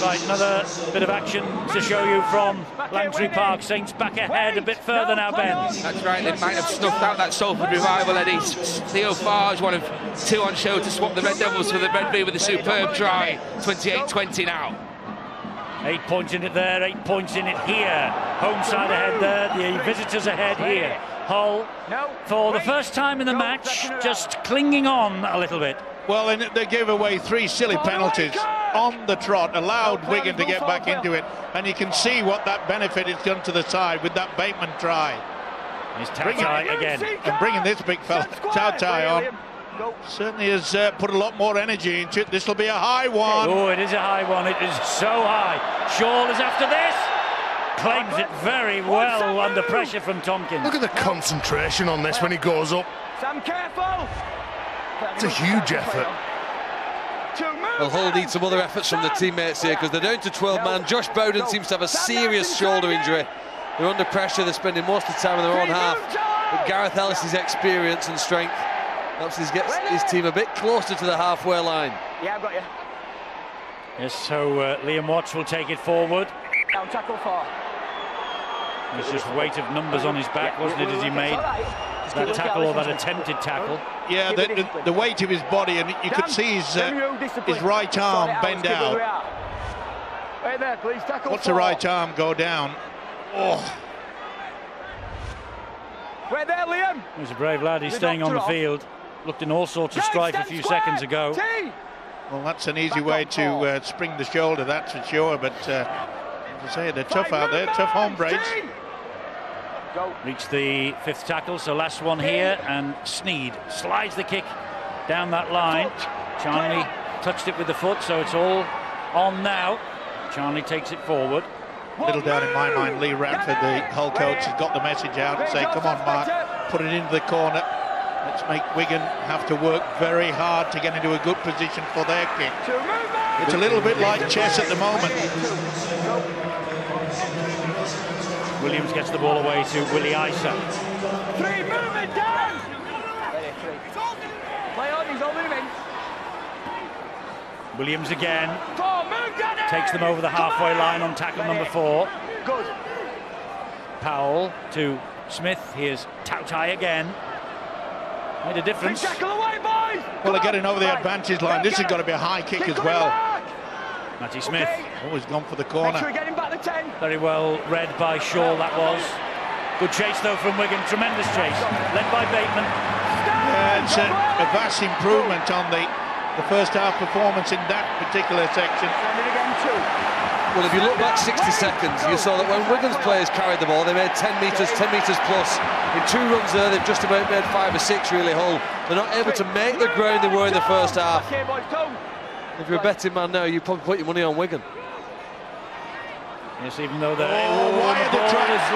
right, another bit of action to show you from Langtry Park. Saints back ahead a bit further now, Ben. That's right, they might have snuffed out that Salford revival, Eddie. Theo Farge, one of 2 on show to swap the Red Devils for the Red Bee with a superb try. 28-20 now. 8 points in it there, 8 points in it here. Home side ahead there, the visitors ahead here. Hull, for the first time in the match, just clinging on a little bit. Well, and they gave away 3 silly penalties on the trot, allowed Wigan to get back into it, and you can see what that benefit has done to the side with that Bateman try. Here's Tautai again. And bringing this big fella, Tautai, on. Certainly has put a lot more energy into it. This will be a high one. Oh, it is a high one. It is so high. Shaw is after this. Claims it very well under pressure from Tompkins. Look at the concentration on this when he goes up. Sam, careful. It's a huge effort. Well, Hull need some other efforts from the teammates here because they're down to 12 man. Josh Bowden seems to have a serious shoulder injury. They're under pressure. They're spending most of the time in their own half. But Gareth Ellis's experience and strength Perhaps he gets his team a bit closer to the halfway line. Yeah, I've got you. Yes, so Liam Watts will take it forward. Down tackle 4. It's just weight of numbers on his back, wasn't it, as he made that tackle or that attempted tackle? Yeah, the weight of his body, and you could see his right arm bend out. Right there, please. Tackle 4. What's the right arm go down? Oh. Right there, Liam. He's a brave lad. He's staying on the field. Looked in all sorts of strife a few seconds ago. Well, that's an easy way to spring the shoulder, that's for sure. But as I say, they're tough out there, tough hombres. Reached the 5th tackle, so last one here, and Sneed slides the kick down that line. Charnley touched it with the foot, so it's all on now. Charnley takes it forward. Little doubt in my mind, Lee Radford, the Hull coach, has got the message out and say, come on, Mark, put it into the corner. Let's make Wigan have to work very hard to get into a good position for their kick. It's a little bit like chess at the moment. Williams gets the ball away to Willie Isa. 3, move it down! Play on, he's holding him in. Williams again. 4, move down! Takes them over the halfway line on tackle number 4. Good. Powell to Smith. Here's Tautai again. Made a difference. Tackle away, boys! Well, they're getting over the advantage line. This has got to be a high kick as well. Matty Smith. Always gone for the corner. Make sure we get him back to 10. Very well read by Shaw, that was. Good chase, though, from Wigan. Tremendous chase. Led by Bateman. Yeah, it's a vast improvement on the first half performance in that particular section. Well, if you look back 60 seconds, you saw that when Wigan's players carried the ball, they made 10 metres plus. In 2 runs there, they've just about made 5 or 6 really Hull. They're not able to make the ground they were in the first half. If you're a betting man now, you probably put your money on Wigan. Yes, even though the ball is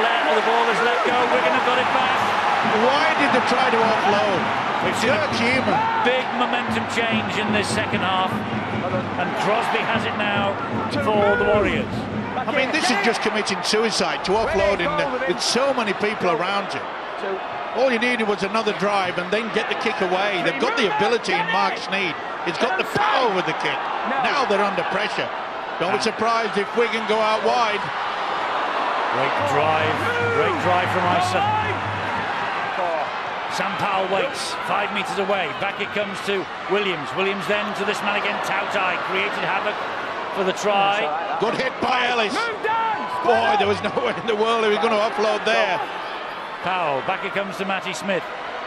let go, Wigan have got it back. Why did they try to offload? We've seen a big momentum change in this second half, and Crosby has it now for the Warriors. I mean, this is just committing suicide to offloading with so many people around you. All you needed was another drive and then get the kick away. They've got the ability in Mark Sneed. He's got the power with the kick. Now they're under pressure. Don't be surprised if Wigan go out wide. Great drive from Isa. Sam Powell waits 5 metres away. Back it comes to Williams. Williams then to this man again, Tautai. Created havoc for the try. Good hit by Ellis. Boy, there was no way in the world he was going to offload there. Powell, back it comes to Matty Smith.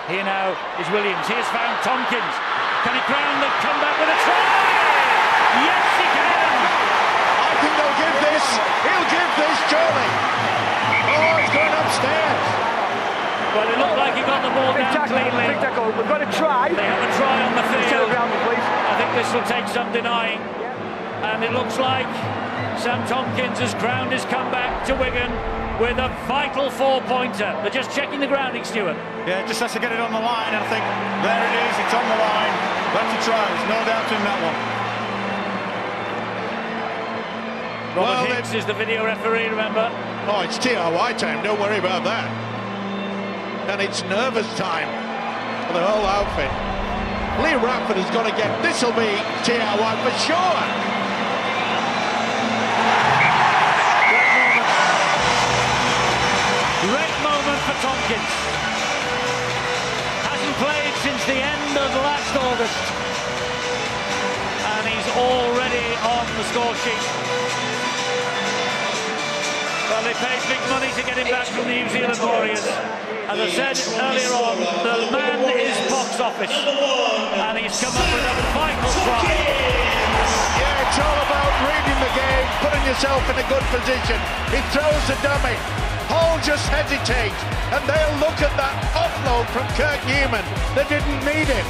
Here now is Williams. Here's found Tompkins. Can he crown the comeback with a try? Yes, he can! I think they'll give this. He'll give this, surely. Oh, he's going upstairs. Well, it looked like he got the ball down cleanly. We've got a try. They have a try on the field. I think this will take some denying. And it looks like Sam Tompkins has crowned his comeback to Wigan with a vital 4-pointer. They're just checking the grounding, Stuart. Yeah, just has to get it on the line. I think there it is. It's on the line. That's a try. There's no doubt in that one. Robert Hicks is the video referee, remember? Oh, it's TRY time. Don't worry about that. And it's nervous time for the whole outfit. Lee Radford has got to get. This will be TRY for sure. Great moment for Tompkins. Hasn't played since the end of last August. And he's already on the score sheet. Well, they paid big money to get him back from the New Zealand Warriors. As I said earlier on, the man is box office. And he's come up with a vital try. Yeah, it's all about reading the game, putting yourself in a good position. He throws the dummy. Hull just hesitate, and they'll look at that offload from Kirk Newman. They didn't need it.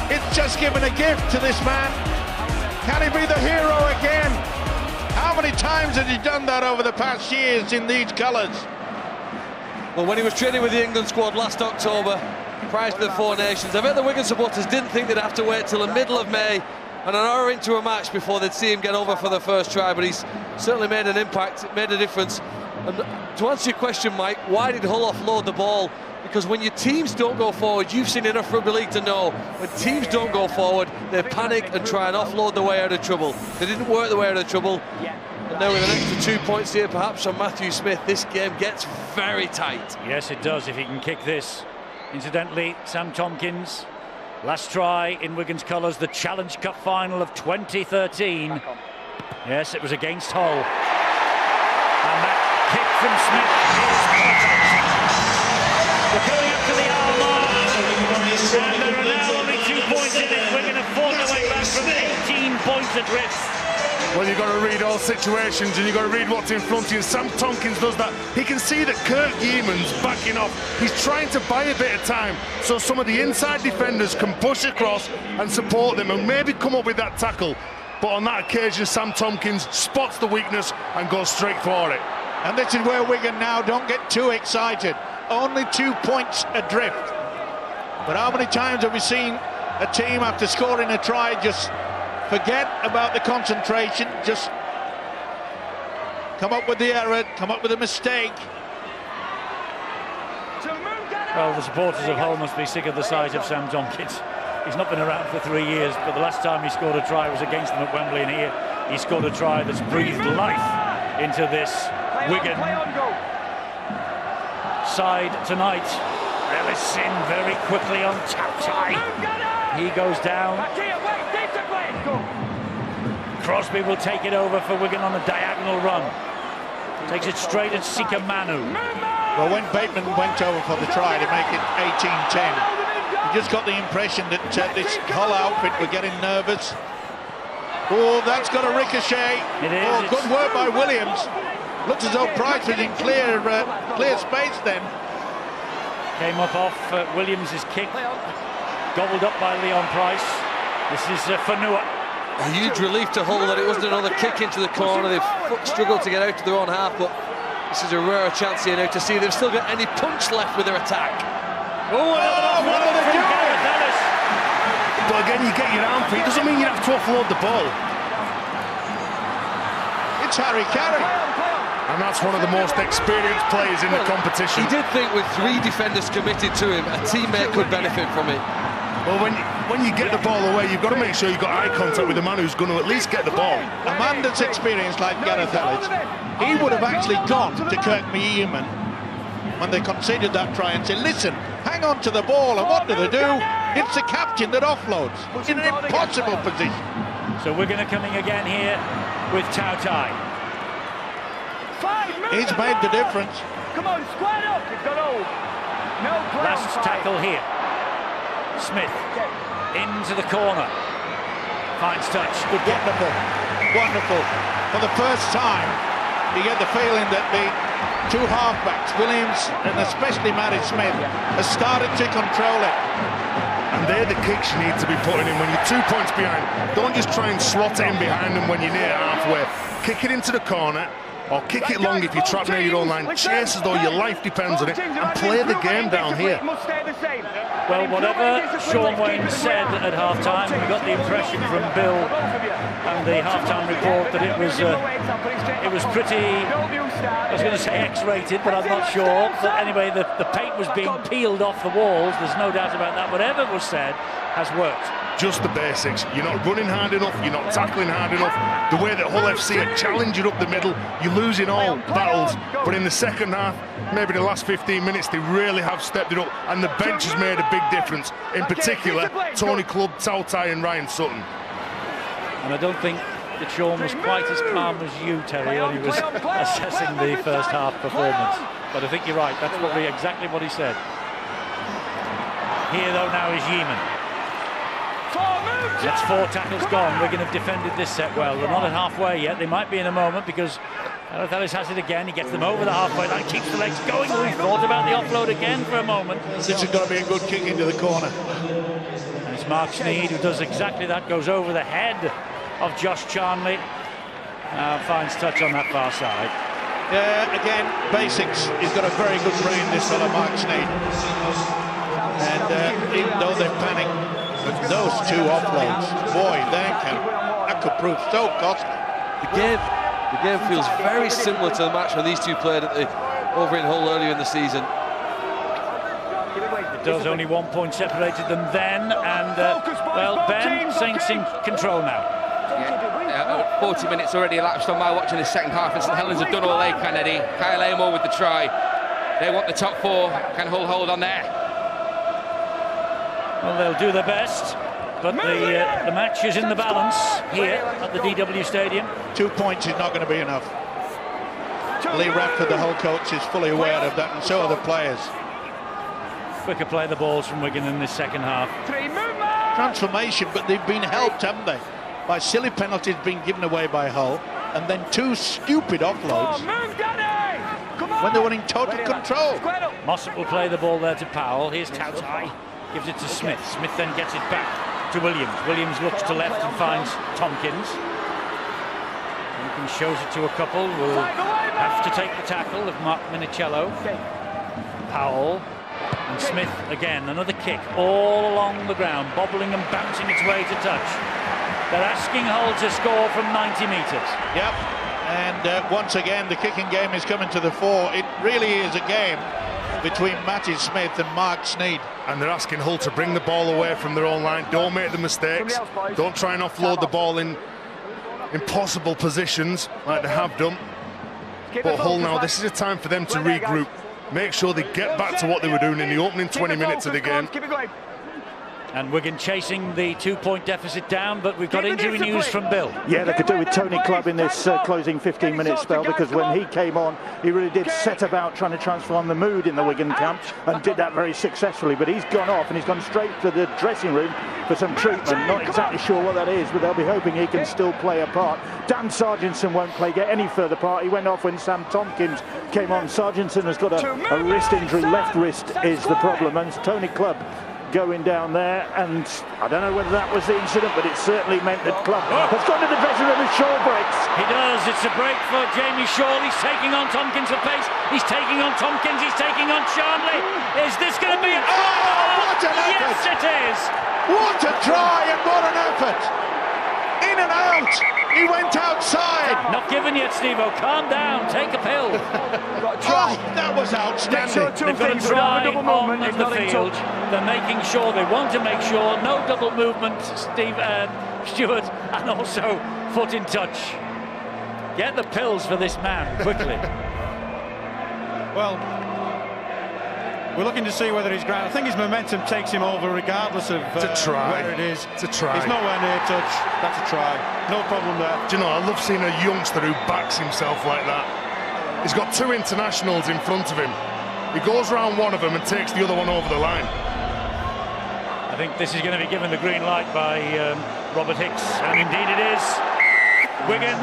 It's just given a gift to this man. Can he be the hero again? How many times has he done that over the past years in these colours? Well, when he was training with the England squad last October, prior to the Four Nations, I bet the Wigan supporters didn't think they'd have to wait till the middle of May and an hour into a match before they'd see him get over for the first try, but he's certainly made an impact, made a difference. And to answer your question, Mike, why did Hull offload the ball? Because when your teams don't go forward, you've seen enough rugby league to know, when teams don't go forward, they panic and try and offload the way out of trouble. They didn't work the way out of trouble. And now with an extra 2 points here, perhaps from Matthew Smith, this game gets very tight. Yes, it does, if he can kick this. Incidentally, Sam Tompkins, last try in Wigan's colours, the Challenge Cup final of 2013. Yes, it was against Hull. And that kick from Smith is perfect. We're coming up to the hour mark, and there are now only 2 points in it. Wigan have fought their way back from 18 points adrift. Well, you've got to read all situations and you've got to read what's in front of you. Sam Tompkins does that. He can see that Kirk Yeaman's backing off. He's trying to buy a bit of time so some of the inside defenders can push across and support them and maybe come up with that tackle. But on that occasion, Sam Tompkins spots the weakness and goes straight for it. And this is where Wigan now don't get too excited. Only 2 points adrift. But how many times have we seen a team after scoring a try just forget about the concentration, just come up with the error, come up with a mistake? Well, the supporters of Hull must be sick of the sight of Sam Tompkins. He's not been around for 3 years, but the last time he scored a try was against them at Wembley, and here he scored a try that's breathed life into this Wigan side tonight. Ellis in very quickly on Tautai. He goes down. Crosby will take it over for Wigan on a diagonal run. Takes it straight at Sika Manu. Well, when Bateman went over for the try to make it 18-10, you just got the impression that this Hull outfit were getting nervous. Oh, that's got a ricochet. It is. Oh, good work by Williams. Looks as though Price was in clear space then. Came up off Williams' kick. Gobbled up by Leon Price. This is Fanua. A huge relief to Hull that it wasn't another kick into the corner. They've struggled to get out to their own half, but this is a rare chance here now to see they've still got any punch left with their attack. What are they doing? But again, you get your arm free. It doesn't mean you have to offload the ball. It's Harry Carey. And that's one of the most experienced players in the competition. He did think with 3 defenders committed to him, a teammate could benefit from it. Well, when you get the ball away, you've got to make sure you've got eye contact with the man who's going to at least get the ball. A man that's experienced like Gareth Ellis, he would have actually gone to Kirk Yeaman when they conceded that try and said, listen, hang on to the ball, and what do? It's the captain that offloads in an impossible position. So Wigan are coming again here with Tautai. He's made the difference. Come on, square up. You've got hold. No Last tackle here. Smith into the corner. Finds touch. Good kick. Wonderful. Wonderful. For the first time, you get the feeling that the 2 halfbacks, Williams and especially Matty Smith, has started to control it. And they're the kicks you need to be putting in when you're 2 points behind. Don't just try and slot it in behind them when you're near halfway. Kick it into the corner, or kick it long if you're trapped near your own line. Chase as though your life depends on it, and play the game down here. Well, whatever Sean Wayne said at half-time, we got the impression from Bill and the half-time report that it was pretty, I was going to say X-rated, but I'm not sure. But anyway, the paint was being peeled off the walls. There's no doubt about that. Whatever was said has worked. Just the basics. You're not running hard enough, you're not tackling hard enough. The way that Hull FC are challenging up the middle, you're losing all battles. But in the second half, maybe the last 15 minutes, they really have stepped it up, and the bench has made a big difference. In particular, Tony Clubb, Tautai and Ryan Sutton. And I don't think that Sean was quite as calm as you, Terry, when he was assessing the first half performance. But I think you're right, that's probably exactly what he said. Here, though, now is Yeaman. That's 4 tackles gone. Wigan have defended this set well. They're not at halfway yet. They might be in a moment because Gareth Ellis has it again. He gets them over the halfway line, keeps the legs going. We thought about the offload again for a moment. This is going to be a good kick into the corner. And it's Mark Sneed who does exactly that. Goes over the head of Josh Charnley. Finds touch on that far side. Again, basics. He's got a very good brain, this fellow Mark Sneed. And even though they're panicked, those 2 offloads, boy, that could prove so costly. The game The game feels very similar to the match when these two played over in Hull earlier in the season. It does, only 1 point separated them then, and well, Ben, Saints in control now. 40 minutes already elapsed on my watch in the second half, and St Helens have done all they can, Eddie. Kyle Amor with the try. They want the top four. Can Hull hold on there? Well, they'll do their best, but the match is in the balance here at the DW Stadium. 2 points is not going to be enough. Lee Radford, the Hull coach, is fully aware of that, and so are the players. Quicker play the balls from Wigan in this second half. Transformation, but they've been helped, haven't they? By silly penalties being given away by Hull, and then 2 stupid offloads when they were in total control. Mossop will play the ball there to Powell. Here's Tautai, gives it to Smith. Smith then gets it back to Williams. Williams looks to left and finds Tompkins. Tompkins shows it to a couple. Will have to take the tackle of Mark Minicello. Powell and Smith again. Another kick all along the ground, bobbling and bouncing its way to touch. They're asking Hull to score from 90 metres. Yep, and once again the kicking game is coming to the fore. It really is a game between Matty Smith and Mark Sneed. And they're asking Hull to bring the ball away from their own line. Don't make the mistakes. Don't try and offload the ball in impossible positions like they have done. But Hull now, this is a time for them to regroup. Make sure they get back to what they were doing in the opening 20 minutes of the game. And Wigan chasing the 2 point deficit down, but we've got injury news from Bill. Yeah, they could do with Tony Clubb in this closing 15-minute spell, because when he came on, he really did set about trying to transform the mood in the Wigan camp and did that very successfully. But he's gone off and he's gone straight to the dressing room for some treatment. Not exactly sure what that is, but they'll be hoping he can still play a part. Dan Sargentson won't get any further part. He went off when Sam Tompkins came on. Sargentson has got a wrist injury. Left wrist is the problem, and it's Tony Clubb going down there, and I don't know whether that was the incident, but it certainly meant that Clubb has gone to the dressing room and Shaw breaks. He does. It's a break for Jamie Shaw. He's taking on Tompkins at pace. He's taking on Tompkins. He's taking on Charnley. Is this going to be? What an effort! Yes, it is. What a try and what an effort! In and out. He went outside. Not given yet, Steve-O. Calm down. Take a pill. That was outstanding. They've got to try on the field. They're making sure, they want to make sure, no double movement, Stewart, and also foot in touch. Get the pills for this man, quickly. Well, we're looking to see whether he's ground. I think his momentum takes him over regardless of where it is. It's a try. He's nowhere near touch. That's a try. No problem there. Do you know, I love seeing a youngster who backs himself like that. He's got 2 internationals in front of him. He goes round one of them and takes the other one over the line. I think this is going to be given the green light by Robert Hicks, and indeed it is. Wigan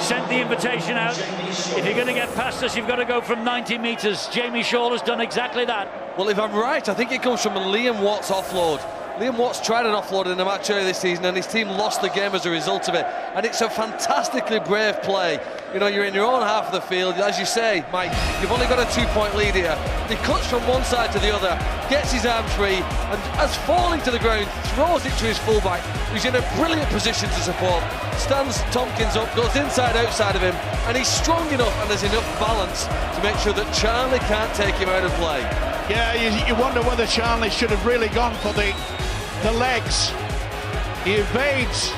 sent the invitation out. If you're going to get past us, you've got to go from 90 metres. Jamie Shaw has done exactly that. Well, if I'm right, I think it comes from a Liam Watts offload. Liam Watts tried an offload in a match earlier this season, and his team lost the game as a result of it. And it's a fantastically brave play. You know, you're in your own half of the field. As you say, Mike, you've only got a 2-point lead here. He cuts from one side to the other, gets his arm free, and as falling to the ground, throws it to his fullback, who's in a brilliant position to support. Stands Tompkins up, goes inside, outside of him, and he's strong enough and has enough balance to make sure that Charnley can't take him out of play. Yeah, you wonder whether Charnley should have really gone for the legs. He evades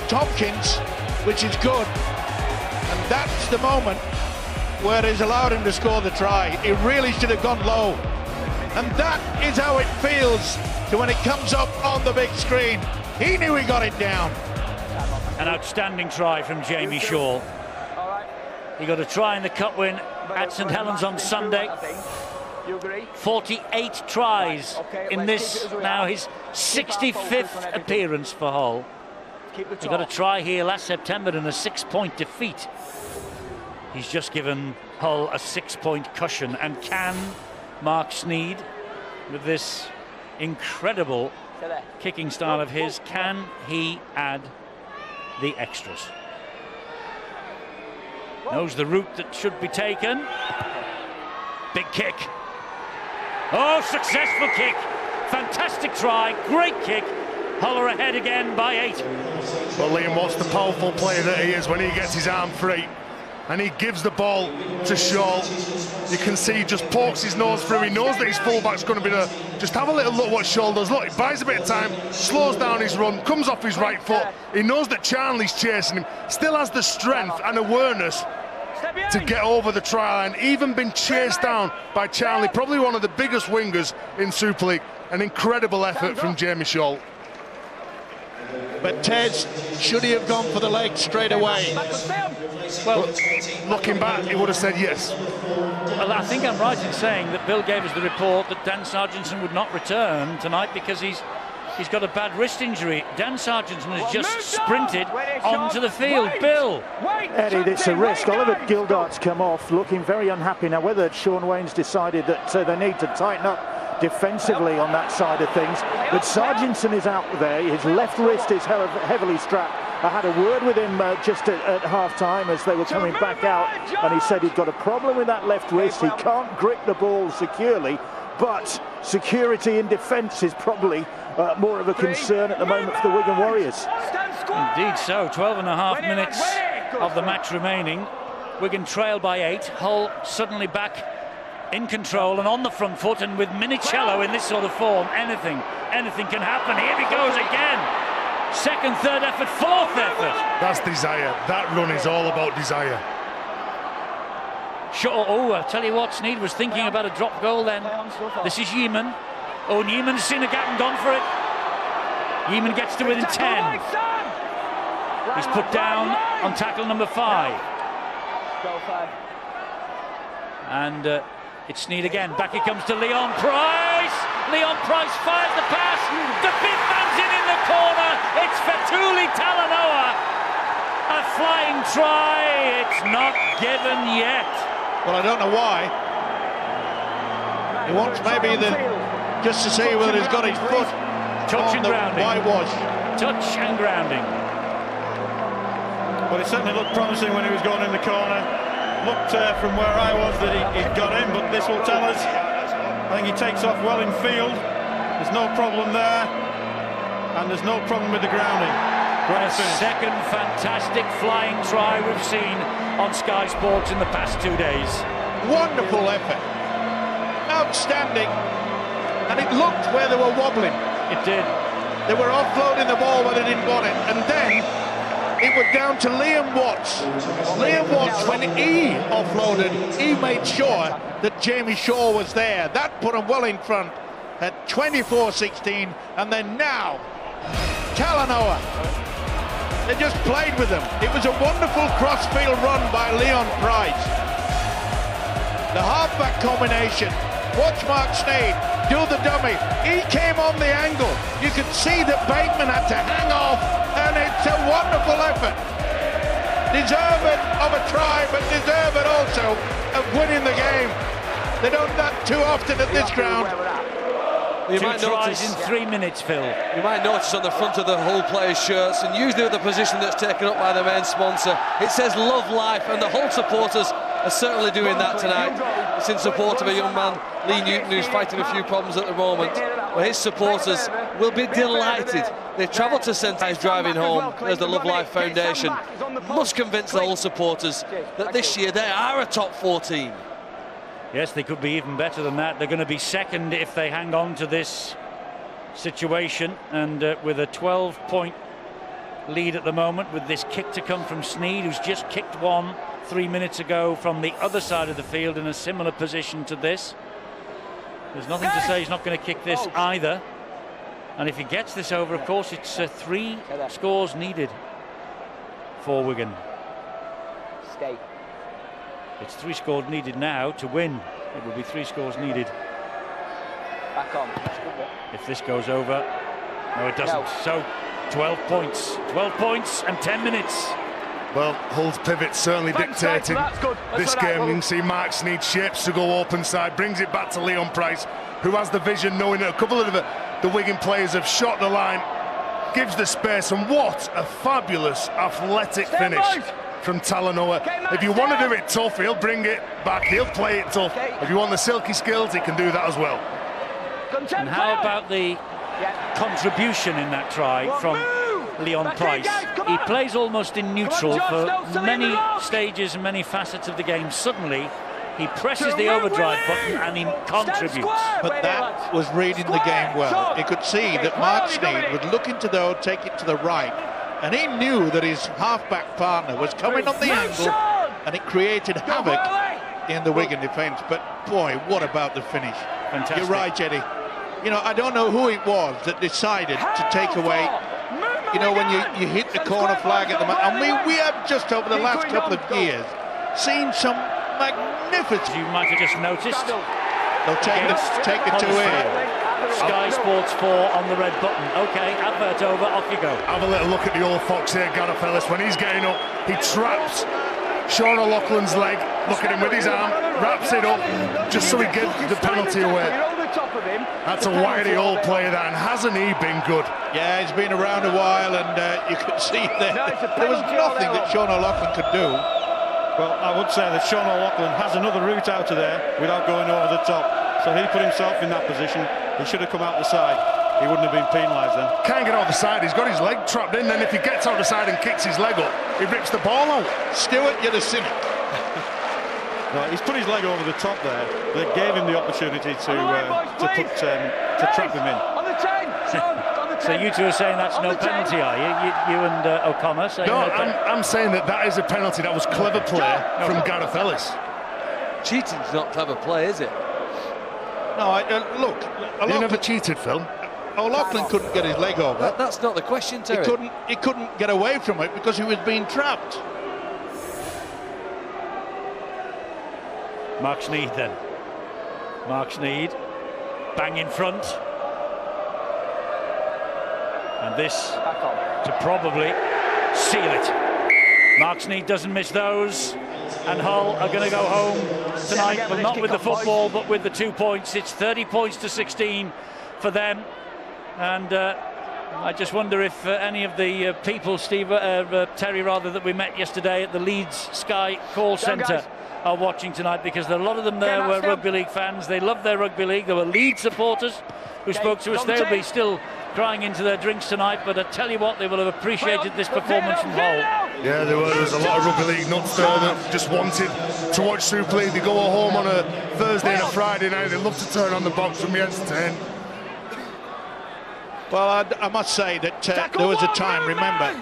Tompkins, which is good, and that's the moment where he's allowed him to score the try. He really should have gone low, and that is how it feels to when it comes up on the big screen. He knew he got it down. An outstanding try from Jamie Shaw. He got a try in the cup win at St Helens on Sunday. 48 tries in this, now his 65th appearance for Hull. He got a try here last September in a 6-point defeat. He's just given Hull a 6-point cushion. And can Mark Sneed, with this incredible kicking style of his, can he add the extras? Knows the route that should be taken. Big kick. Oh, successful kick. Fantastic try, great kick. Hull are ahead again by 8. Well, Liam, what's the powerful player that he is when he gets his arm free and he gives the ball to Shaw? You can see he just pokes his nose through. He knows that his fullback's going to be there. Just have a little look what Shaw does. Look, he buys a bit of time, slows down his run, comes off his right foot. He knows that Charnley's chasing him, still has the strength and awareness to get over the try line, even been chased down by Charnley, probably one of the biggest wingers in Super League. An incredible effort from Jamie Shaw. But Tez, should he have gone for the leg straight away? Well, looking back, he would have said yes. Well, I think I'm right in saying that Bill gave us the report that Dan Sargentson would not return tonight because he's got a bad wrist injury. Dan Sargentson has just sprinted onto the field. Bill. Eddie, it's a risk. Oliver Gildart's come off, looking very unhappy. Now, whether Sean Wayne's decided that they need to tighten up defensively on that side of things, but Sargentson is out there. His left wrist is heavily strapped. I had a word with him just at half-time as they were coming back out, and he said he'd got a problem with that left wrist. He can't grip the ball securely, but security in defence is probably more of a concern at the moment for the Wigan Warriors. Indeed so. 12.5 minutes of the match remaining. Wigan trail by 8. Hull suddenly back in control and on the front foot, and with Minicello in this sort of form, anything can happen. Here he goes again. Second, third effort, fourth effort. That's desire. That run is all about desire. Sure. Oh, I'll tell you what, Sneyd was thinking about a drop goal then. This is Yeaman. Oh, Neiman's seen a gap and gone for it. Yeaman gets to within 10. He's put down on tackle number 5. And it's Sneyd again. Back he comes to Leon Price. Leon Price fires the pass. The big man's in the corner. It's Fetuli Talanoa. A flying try. It's not given yet. Well, I don't know why. He wants maybe just to see whether he's got his foot touch and grounding. Whitewash. Touch and grounding. Well, it certainly looked promising when he was going in the corner. Looked from where I was that he'd got in, but this will tell us. I think he takes off well in field. There's no problem there, and there's no problem with the grounding. Great finish. Second fantastic flying try we've seen on Sky Sports in the past 2 days. Wonderful effort. Outstanding. And it looked where they were wobbling. It did. They were offloading the ball where they didn't want it, and then it was down to Liam Watts. Liam Watts, when he offloaded, he made sure that Jamie Shaw was there. That put him well in front at 24-16, and then now, Talanoa. They just played with him. It was a wonderful cross-field run by Leon Price. The halfback combination. Watch Mark Sneyd do the dummy. He came on the angle. You could see that Bateman had to hang off, and it's a wonderful effort. Deserving of a try, but deserving also of winning the game. They don't do that too often at this ground. You might tries in 3 minutes, Phil. You might notice on the front of the Hull players' shirts, and usually the position that's taken up by the main sponsor, it says Love Life, and the Hull supporters are certainly doing that tonight. It's in support of a young man, Lee Newton, who's fighting a few problems at the moment. But his supporters will be delighted. They've travelled to St Ives driving home. There's the Love Life Foundation. Must convince the Hull supporters that this year they are a top 4 team. Yes, they could be even better than that. They're going to be second if they hang on to this situation, and with a 12-point lead at the moment, with this kick to come from Sneyd, who's just kicked one 3 minutes ago from the other side of the field in a similar position to this. There's nothing to say he's not going to kick this either, and if he gets this over, of course, it's 3 scores needed for Wigan. Stay. It's 3 scores needed now to win. It will be 3 scores needed. Back on. If this goes over. No, it doesn't. No. So 12 points. 12 points and 10 minutes. Well, Hull's pivot certainly dictating this game. You can see Mark Sneyd shapes to go open side, brings it back to Leon Price, who has the vision, knowing that a couple of the Wigan players have shot the line, gives the space, and what a fabulous athletic finish from Talanoa. If you want to do it tough, he'll bring it back, he'll play it tough. If you want the silky skills, he can do that as well. And how about the contribution in that try from Leon Price. He plays almost in neutral for many stages and many facets of the game. Suddenly, he presses the overdrive button and he contributes. But that was reading the game well. He could see that Mark Sneyd would look into the hole, take it to the right, and he knew that his half-back partner was coming on the angle, and it created havoc in the Wigan defence. But boy, what about the finish? Fantastic. You're right, Eddie. You know, I don't know who it was that decided to take away, you know, when you hit the corner flag at the moment. And we have just over the last couple of years seen some magnificent. You might have just noticed. They'll take the two in. Sky Sports 4 on the red button. Okay, advert over, off you go. Have a little look at the old fox here, Gareth Ellis. When he's getting up, he traps Sean O'Loughlin's leg. Look at him with his arm, wraps it up, just so he gets the penalty away. That's a wiry old player, that, and hasn't he been good? Yeah, he's been around a while, and you could see there was nothing that Sean O'Loughlin could do. Well, I would say that Sean O'Loughlin has another route out of there without going over the top. So he put himself in that position. He should have come out the side. He wouldn't have been penalised then. Can't get out the side. He's got his leg trapped in. Then if he gets out the side and kicks his leg up, he rips the ball out. Stewart, you're the cynic. Right, he's put his leg over the top there. They gave him the opportunity to trap him in. So you two are saying that's no penalty, are you? You and O'Connor saying no, no I'm saying that is a penalty. That was clever play from Gareth Ellis. Cheating's not clever play, is it? No, look. He never cheated, Phil. O'Loughlin couldn't get his leg over. That's not the question, Terry. He couldn't get away from it because he was being trapped. Mark Sneyd then. Mark Sneyd, bang in front. And this to probably seal it. Mark Sneyd doesn't miss those. And Hull are going to go home tonight, but not with the football, but with the 2 points. It's 30 points to 16 for them. And I just wonder if any of the people, Terry rather, that we met yesterday at the Leeds Sky call centre are watching tonight, because a lot of them there were rugby league fans. They love their rugby league. There were Leeds supporters who spoke to us. They'll be still crying into their drinks tonight, but I tell you what, they will have appreciated this performance from Hull. Yeah, there was a lot of rugby league nuts there that just wanted to watch Super League. They go home on a Thursday and a Friday night. They love to turn on the box and be entertained. Well, I must say that there was a time, remember,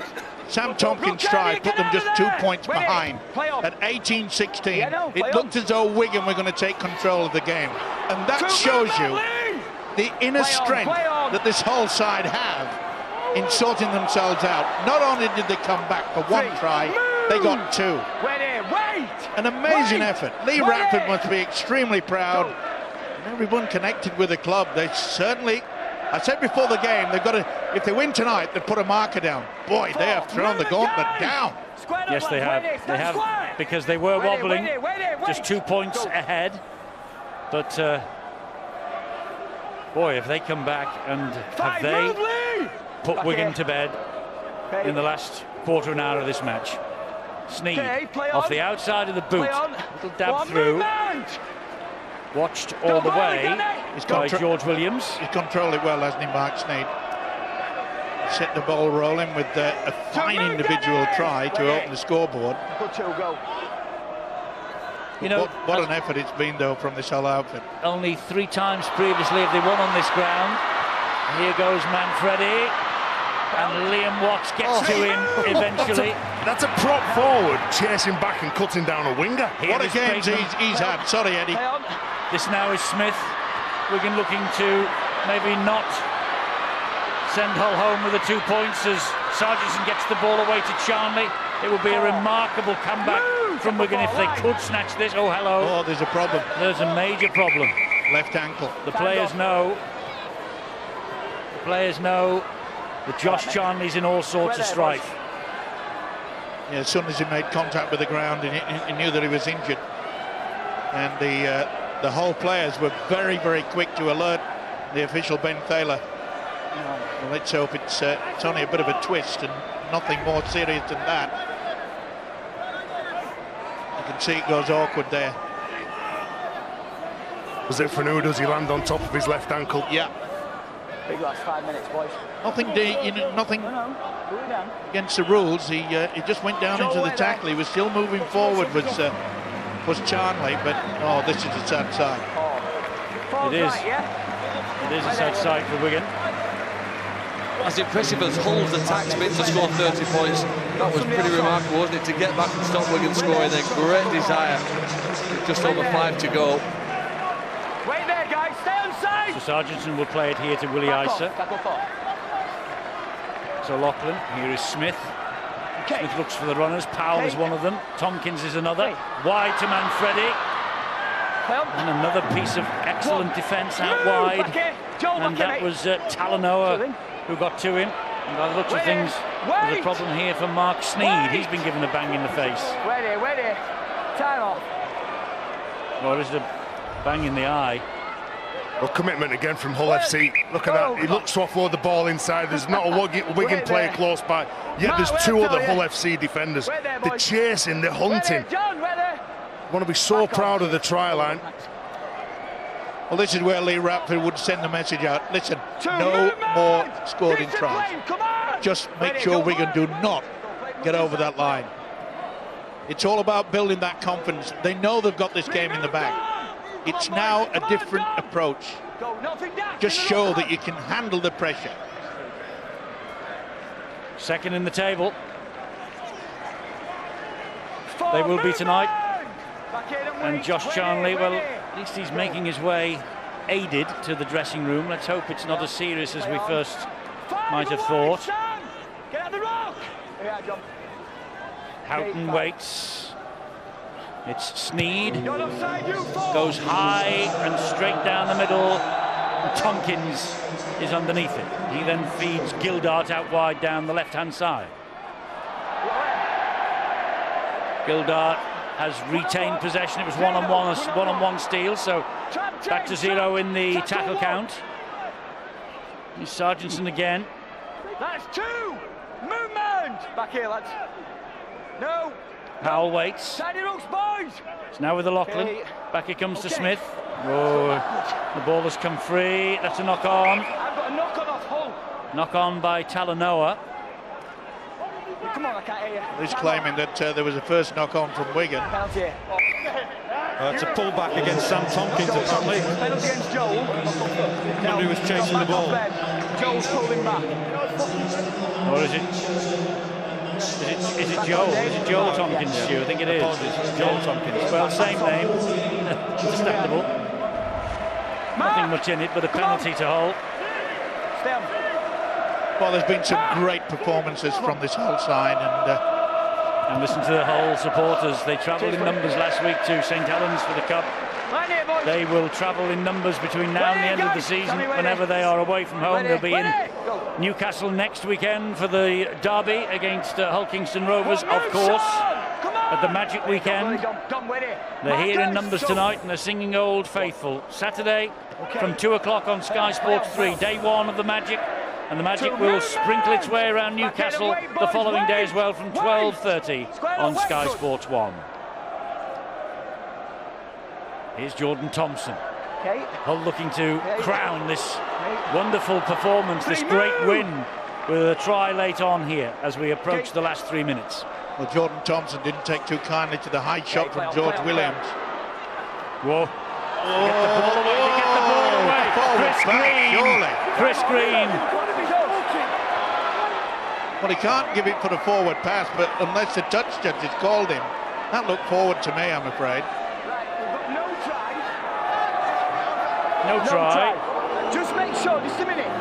Sam Tompkins' try put them just 2 points behind at 18-16. It looked as though Wigan were going to take control of the game. And that shows you the inner strength that this whole side have in sorting themselves out. Not only did they come back for one try, they got two. An amazing effort. Lee Radford must be extremely proud. And everyone connected with the club. They certainly, I said before the game, they've got to, if they win tonight, they put a marker down. Boy, they have thrown the gauntlet down. Yes, they have. They have, because they were wobbling, just 2 points ahead. But boy, if they come back, and have they put Wigan to bed in the last quarter of an hour of this match. Sneyd off the outside of the boot, little dab through, watched all the way by George Williams. He's controlled it well, hasn't he, Mark Sneyd? Set the ball rolling with a fine individual try to open the scoreboard. You know, what an effort it's been, though, from this whole outfit. Only 3 times previously have they won on this ground. Here goes Manfredi, and Liam Watts gets to him eventually. That's a prop forward chasing back and cutting down a winger. What a game he's had. Sorry, Eddie. This now is Smith. Wigan looking to maybe not send Hull home with the 2 points as Sargentson gets the ball away to Charnley. It would be a remarkable comeback from Wigan if they could snatch this. Oh, hello. Oh, there's a problem. There's a major problem. Left ankle. The players know. The players know that Josh Charnley's in all sorts of strife. Yeah, as soon as he made contact with the ground, he knew that he was injured. And the Hull players were very, very quick to alert the official Ben Thaler. Well, let's hope it's only a bit of a twist and nothing more serious than that. You can see it goes awkward there. Was it Fanu? Does he land on top of his left ankle? Yeah. Big last 5 minutes, boys. Nothing, nothing No. Cool it down. against the rules. He just went down into the tackle. He was still moving forward was Charnley, but oh, this is a sad sight. It is. Right, yeah? It is a sad sight for Wigan. As impressive as Hull's attack's been to score 30 points, that was pretty remarkable, wasn't it? To get back and stop Wigan scoring, then great desire. Just over 5 to go. Wait there, guys. Stay on side. So Sargentson will play it here to Willie Isa. So Lachlan, here is Smith. Okay. Smith looks for the runners. Powell is one of them. Tompkins is another. Wide to Manfredi. And another piece of excellent defence out wide. And that was Talanoa who got to him. And by the looks of things, there's a problem here for Mark Sneed. He's been given a bang in the face. Ready. Time off. Or is it a bang in the eye? Well, commitment again from Hull FC. Look at that. He looks to offload the ball inside. There's not a Wigan player close by. Yet there's 2 other Hull FC defenders. They're chasing, they're hunting. I want to be so proud of the try line. Well, this is where Lee Ratford would send the message out. Listen, no more scoring tries. Just make sure Wigan do not get over that line. It's all about building that confidence. They know they've got this game in the bag. It's now a different approach. Just show that you can handle the pressure. Second in the table. They will be tonight. And Josh Charnley, well, at least he's making his way aided to the dressing room. Let's hope it's not as serious as we first might have thought. Houghton waits. It's Sneed. Goes high and straight down the middle. And Tompkins is underneath it. He then feeds Gildart out wide down the left-hand side. Gildart has retained possession. It was one-on-one steal, so back to 0 in the tackle count. Here's Sargentson again. That's 2. Movement. Back here, lads. No. Powell waits. Side your hooks, boys. It's now with the Lachlan. Back it comes to Smith. Oh, the ball has come free. That's a knock on. I've got a knock on off Hull. Knock on by Talanoa. Come on, I can't hear you. He's claiming that there was a first knock on from Wigan. Penalty. It's a pullback against Sam Tompkins, apparently. Penalty against Joel. Somebody was chasing the ball. Joel's pulled him back. Or is it Joel? Is it Joel Tompkins, Stu? I think it is. It's Joel Tompkins. Well, same name. Understandable. Nothing much in it, but a penalty to Hull. Stay on. Well, there's been some great performances from this Hull side, and listen to the Hull supporters. They travelled in numbers last week to St Helens for the Cup. They will travel in numbers between now and the end of the season. Whenever they are away from home, they'll be in Newcastle next weekend for the derby against Hull Kingston Rovers, of course, at the Magic weekend. They're here in numbers tonight and they're singing Old Faithful. Saturday from 2 o'clock on Sky Sports 3, day 1 of the Magic. And the Magic will sprinkle its way around Newcastle the following day as well from 12:30 on Sky Sports 1. Here's Jordan Thompson. Hull looking to crown this wonderful performance, this great win, with a try late on here as we approach the last 3 minutes. Well, Jordan Thompson didn't take too kindly to the high shot from George Williams. Whoa. Get the ball away, get the ball away. Chris Green. Chris Green. Well, he can't give it for the forward pass, but unless the touch judge has called him, that looked forward to me, I'm afraid. No try. Just make sure, just a minute.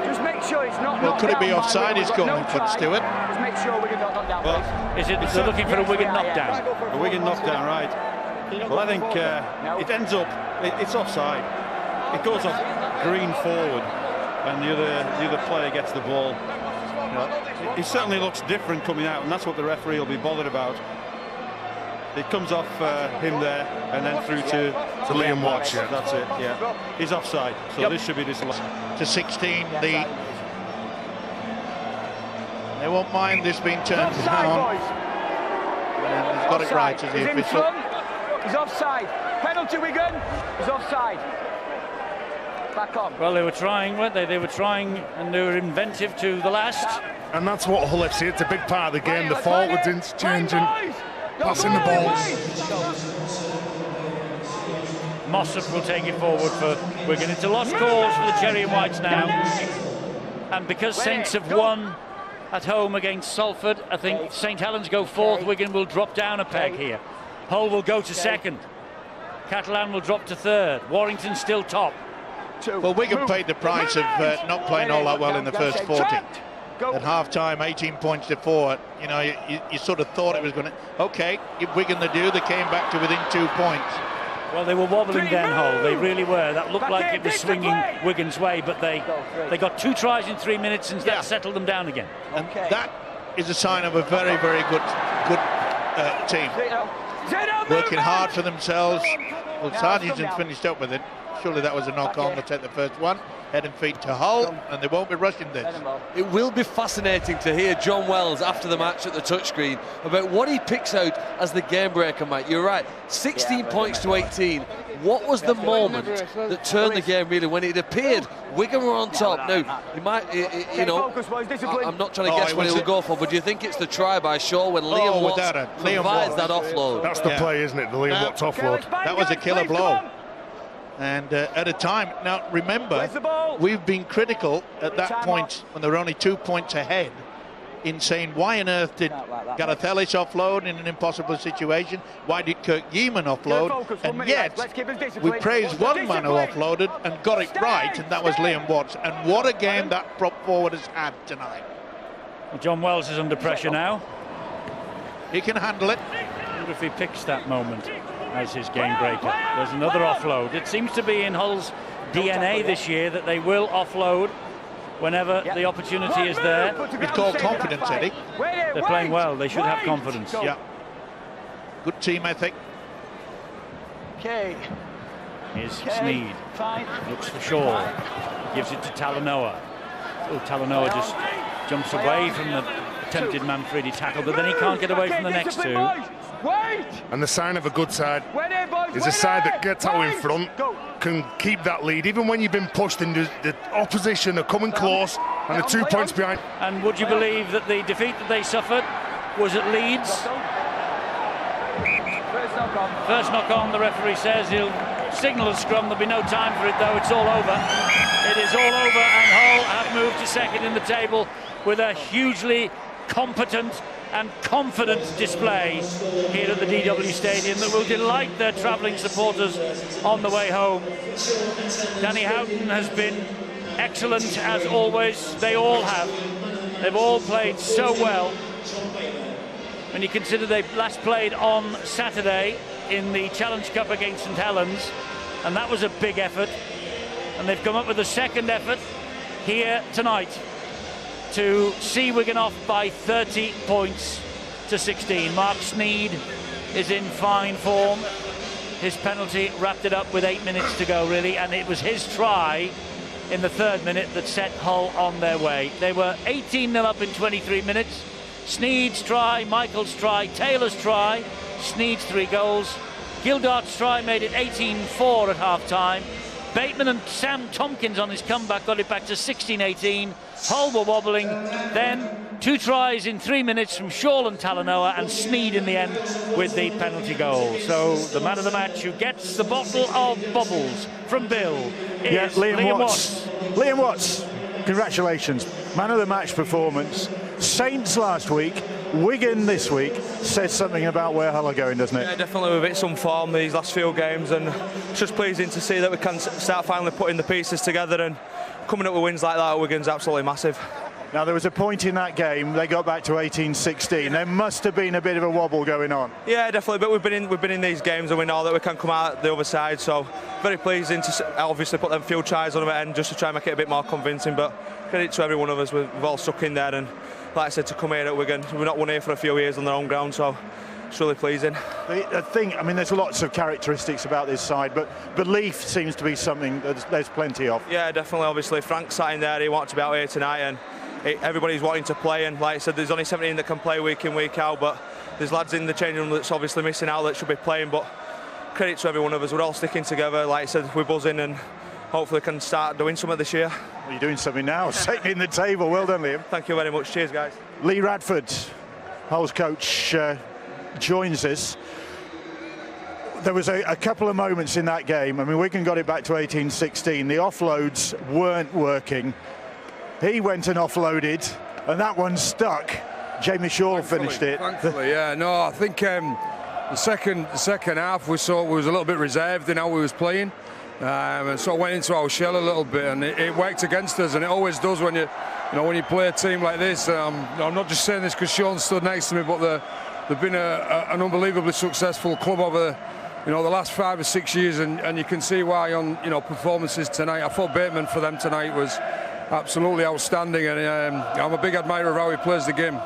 Just make sure it's not. Well, could it be offside? He's calling for Stewart. Just make sure Wigan not knocked down. Well, they're looking for a Wigan knockdown. A Wigan knockdown, right? Well, I think it ends up. It's offside. It goes off Green forward, and the other player gets the ball. You know, it certainly looks different coming out, and that's what the referee will be bothered about. It comes off him there, and then through to Liam Watts. Yeah. That's it. Yeah, he's offside, so this should be disallowed. To 16, they won't mind this being turned down. He's got it right as the official. He's offside. Penalty, Wigan. He's offside. Back on. Well, they were trying, weren't they? They were trying, and they were inventive to the last. And that's what Hull FC, it's a big part of the game, the forwards interchanging, passing the balls. Mossop will take it forward for Wigan. It's a lost cause for the Cherry and Whites now. And because Saints have won at home against Salford, I think St Helens go fourth. Wigan will drop down a peg here. Hull will go to second. Catalan will drop to third. Warrington still top. Well, Wigan paid the price of not playing all that well in the first 40. At half-time, 18 points to 4. You know, you sort of thought it was going to... OK, give Wigan the due. They came back to within 2 points. Well, they were wobbling then, Hull. They really were. That looked like it was swinging Wigan's way, but they got 2 tries in 3 minutes and that settled them down again. And that is a sign of a very, very good team. Working hard for themselves. Well, Sargent's finished up with it. Surely that was a knock-on. They'll take the first one. Head and feet to Hull, and they won't be rushing this. It will be fascinating to hear John Wells after the match at the touchscreen about what he picks out as the game breaker, Mike. You're right, 16 points to 18. What was the moment that turned the game really when it appeared Wigan were on top? Now, you might, you know, I'm not trying to guess what he'll go for, but do you think it's the try by Shaw when Liam Watts provides that offload? That's the play, isn't it? The Liam Watts offload. That was a killer blow. And at a time, now remember, we've been critical at that point when they were only 2 points ahead in saying, why on earth did Gareth Ellis offload in an impossible situation? Why did Kirk Yeeman offload? And yet, we praised one man who offloaded and got it right, and that was Liam Watts. And what a game that prop forward has had tonight. Well, John Wells is under pressure now. He can handle it. I wonder if he picks that moment as his game breaker. There's another offload. It seems to be in Hull's DNA this year that they will offload whenever the opportunity is there. It's called confidence, Eddie. They're playing well. They should have confidence. Yeah. Good team ethic. Okay. Here's Sneed. Looks for Shaw. Gives it to Talanoa. Oh, Talanoa just jumps away from the attempted Manfredi tackle, but then he can't get away from the next two. And the sign of a good side is a side that gets out in front, can keep that lead, even when you've been pushed into the opposition are coming close and the 2 points behind. And would you believe that the defeat that they suffered was at Leeds? First knock on, the referee says he'll signal a scrum. There'll be no time for it though, it's all over. It is all over, and Hull have moved to second in the table with a hugely competent and confident display here at the DW Stadium that will delight their travelling supporters on the way home. Danny Houghton has been excellent as always. They all have. They've all played so well. When you consider they last played on Saturday in the Challenge Cup against St Helens, and that was a big effort, and they've come up with a second effort here tonight to see Wigan off by 30 points to 16. Mark Sneed is in fine form. His penalty wrapped it up with 8 minutes to go, really, and it was his try in the 3rd minute that set Hull on their way. They were 18-0 up in 23 minutes. Sneed's try, Michael's try, Taylor's try, Sneed's 3 goals. Gildart's try made it 18-4 at half-time. Bateman and Sam Tompkins on his comeback got it back to 16-18. Hull were wobbling. Then 2 tries in 3 minutes from Shaw and Talanoa, and Sneed in the end with the penalty goal. So the man of the match who gets the bottle of bubbles from Bill is Liam Watts. Liam Watts, congratulations. Man of the match performance. Saints last week, Wigan this week, says something about where Hull are going, doesn't it? Yeah, definitely. We've hit some form these last few games, and it's just pleasing to see that we can start finally putting the pieces together, and coming up with wins like that at Wigan's absolutely massive. Now, there was a point in that game, they got back to 18-16. There must have been a bit of a wobble going on. Yeah, definitely, but we've been in these games and we know that we can come out the other side, so very pleasing to obviously put them few tries on them at end just to try and make it a bit more convincing, but credit to every one of us, we've all stuck in there, and like I said, to come here at Wigan, we've not won here for a few years on their own ground, so it's really pleasing. The thing, I mean, there's lots of characteristics about this side, but belief seems to be something that there's plenty of. Yeah, definitely. Obviously, Frank sat in there, he wanted to be out here tonight, and everybody's wanting to play, and like I said, there's only 17 that can play week in, week out, but there's lads in the changing room that's obviously missing out that should be playing, but credit to every one of us, we're all sticking together. Like I said, we're buzzing, and hopefully can start doing something this year. Well, you're doing something now, setting the table. Well done, Liam. Thank you very much. Cheers, guys. Lee Radford, Hull's coach, joins us. There was a couple of moments in that game. I mean, Wigan got it back to 18-16. The offloads weren't working. He went and offloaded, and that one stuck. Jamie Shaw finished it. Thankfully, yeah. No, I think the second half we saw was a little bit reserved in how we was playing, and sort of went into our shell a little bit, and it worked against us, and it always does when you play a team like this. I'm not just saying this because Sean stood next to me, but they've been an unbelievably successful club over the last 5 or 6 years, and you can see why on performances tonight. I thought Bateman for them tonight was absolutely outstanding, and I'm a big admirer of how he plays the game.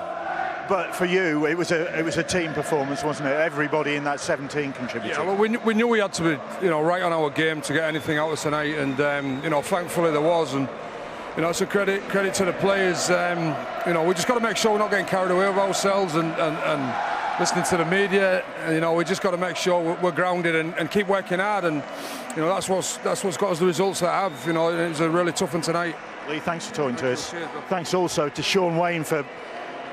But for you, it was a team performance, wasn't it? Everybody in that 17 contributed. Yeah, well, we knew we had to be right on our game to get anything out of tonight, and thankfully there was, and it's a credit to the players. We just got to make sure we're not getting carried away with ourselves and listening to the media. We just got to make sure we're grounded and keep working hard, and that's what's got us the results that have. It was a really tough one tonight. Lee, thanks for talking to us. Thanks also to Sean Wayne for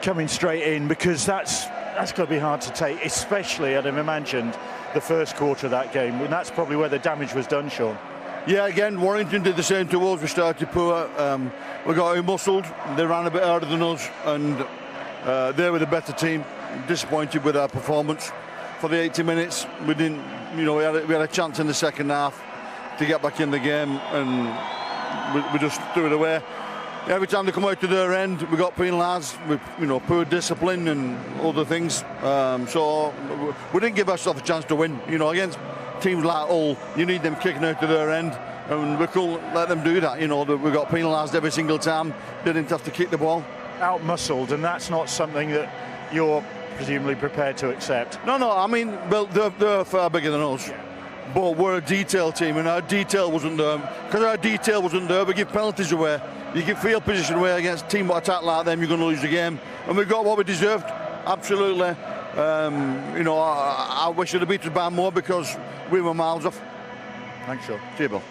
coming straight in, because that's got to be hard to take, especially, I'd have imagined, the first quarter of that game, and that's probably where the damage was done, Sean. Yeah, again, Warrington did the same to us. We started poor. We got out-muscled. They ran a bit harder than us, and they were the better team. Disappointed with our performance. For the 80 minutes, we didn't. We had a chance in the second half to get back in the game, and we just threw it away. Every time they come out to their end, we got penalised with poor discipline and other things. So we didn't give ourselves a chance to win. Against teams like Hull, you need them kicking out to their end, and we couldn't let them do that. We got penalised every single time. They didn't have to kick the ball. Out-muscled, and that's not something that you're presumably prepared to accept. No. I mean, well, they're far bigger than us. Yeah. But we're a detail team, and our detail wasn't there. Because our detail wasn't there, we give penalties away. You give field position away against a team that attack like them, you're going to lose the game. And we got what we deserved, absolutely. I wish they'd have beat us by more, because we were miles off. Thanks, Sean. See you, Bill.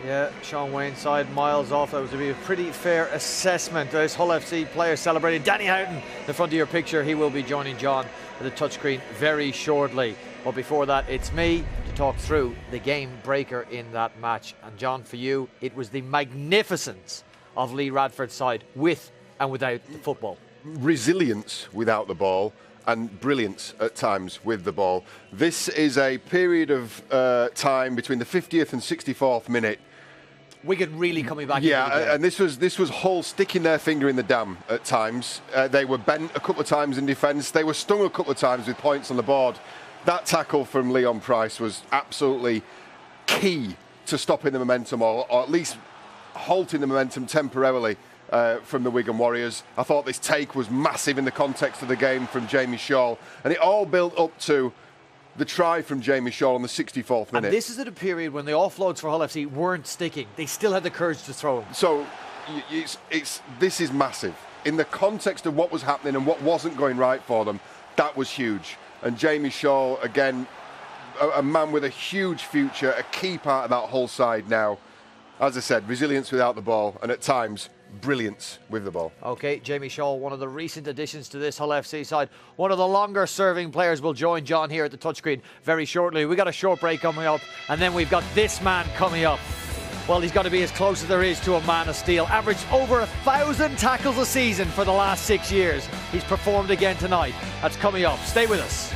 Yeah, Sean Wayne side miles off. That was to be a pretty fair assessment. There's Hull FC players celebrating. Danny Houghton, in front of your picture, he will be joining John at the touchscreen very shortly. But before that, it's me to talk through the game breaker in that match. And John, for you, it was the magnificence of Lee Radford's side with and without the football. Resilience without the ball and brilliance at times with the ball. This is a period of time between the 50th and 64th minute. Wigan really coming back. Yeah, and this was Hull sticking their finger in the dam at times. They were bent a couple of times in defence. They were stung a couple of times with points on the board. That tackle from Leon Price was absolutely key to stopping the momentum, or at least halting the momentum temporarily from the Wigan Warriors. I thought this take was massive in the context of the game from Jamie Shaw, and it all built up to the try from Jamie Shaw on the 64th minute. And this is at a period when the offloads for Hull FC weren't sticking. They still had the courage to throw them. So this is massive. In the context of what was happening and what wasn't going right for them, that was huge. And Jamie Shaw, again, a man with a huge future, a key part of that Hull side now. As I said, resilience without the ball, and at times, brilliance with the ball. OK, Jamie Shaw, one of the recent additions to this Hull FC side. One of the longer serving players will join John here at the touchscreen very shortly. We've got a short break coming up, and then we've got this man coming up. Well, he's got to be as close as there is to a man of steel. Averaged over 1,000 tackles a season for the last 6 years. He's performed again tonight. That's coming up. Stay with us.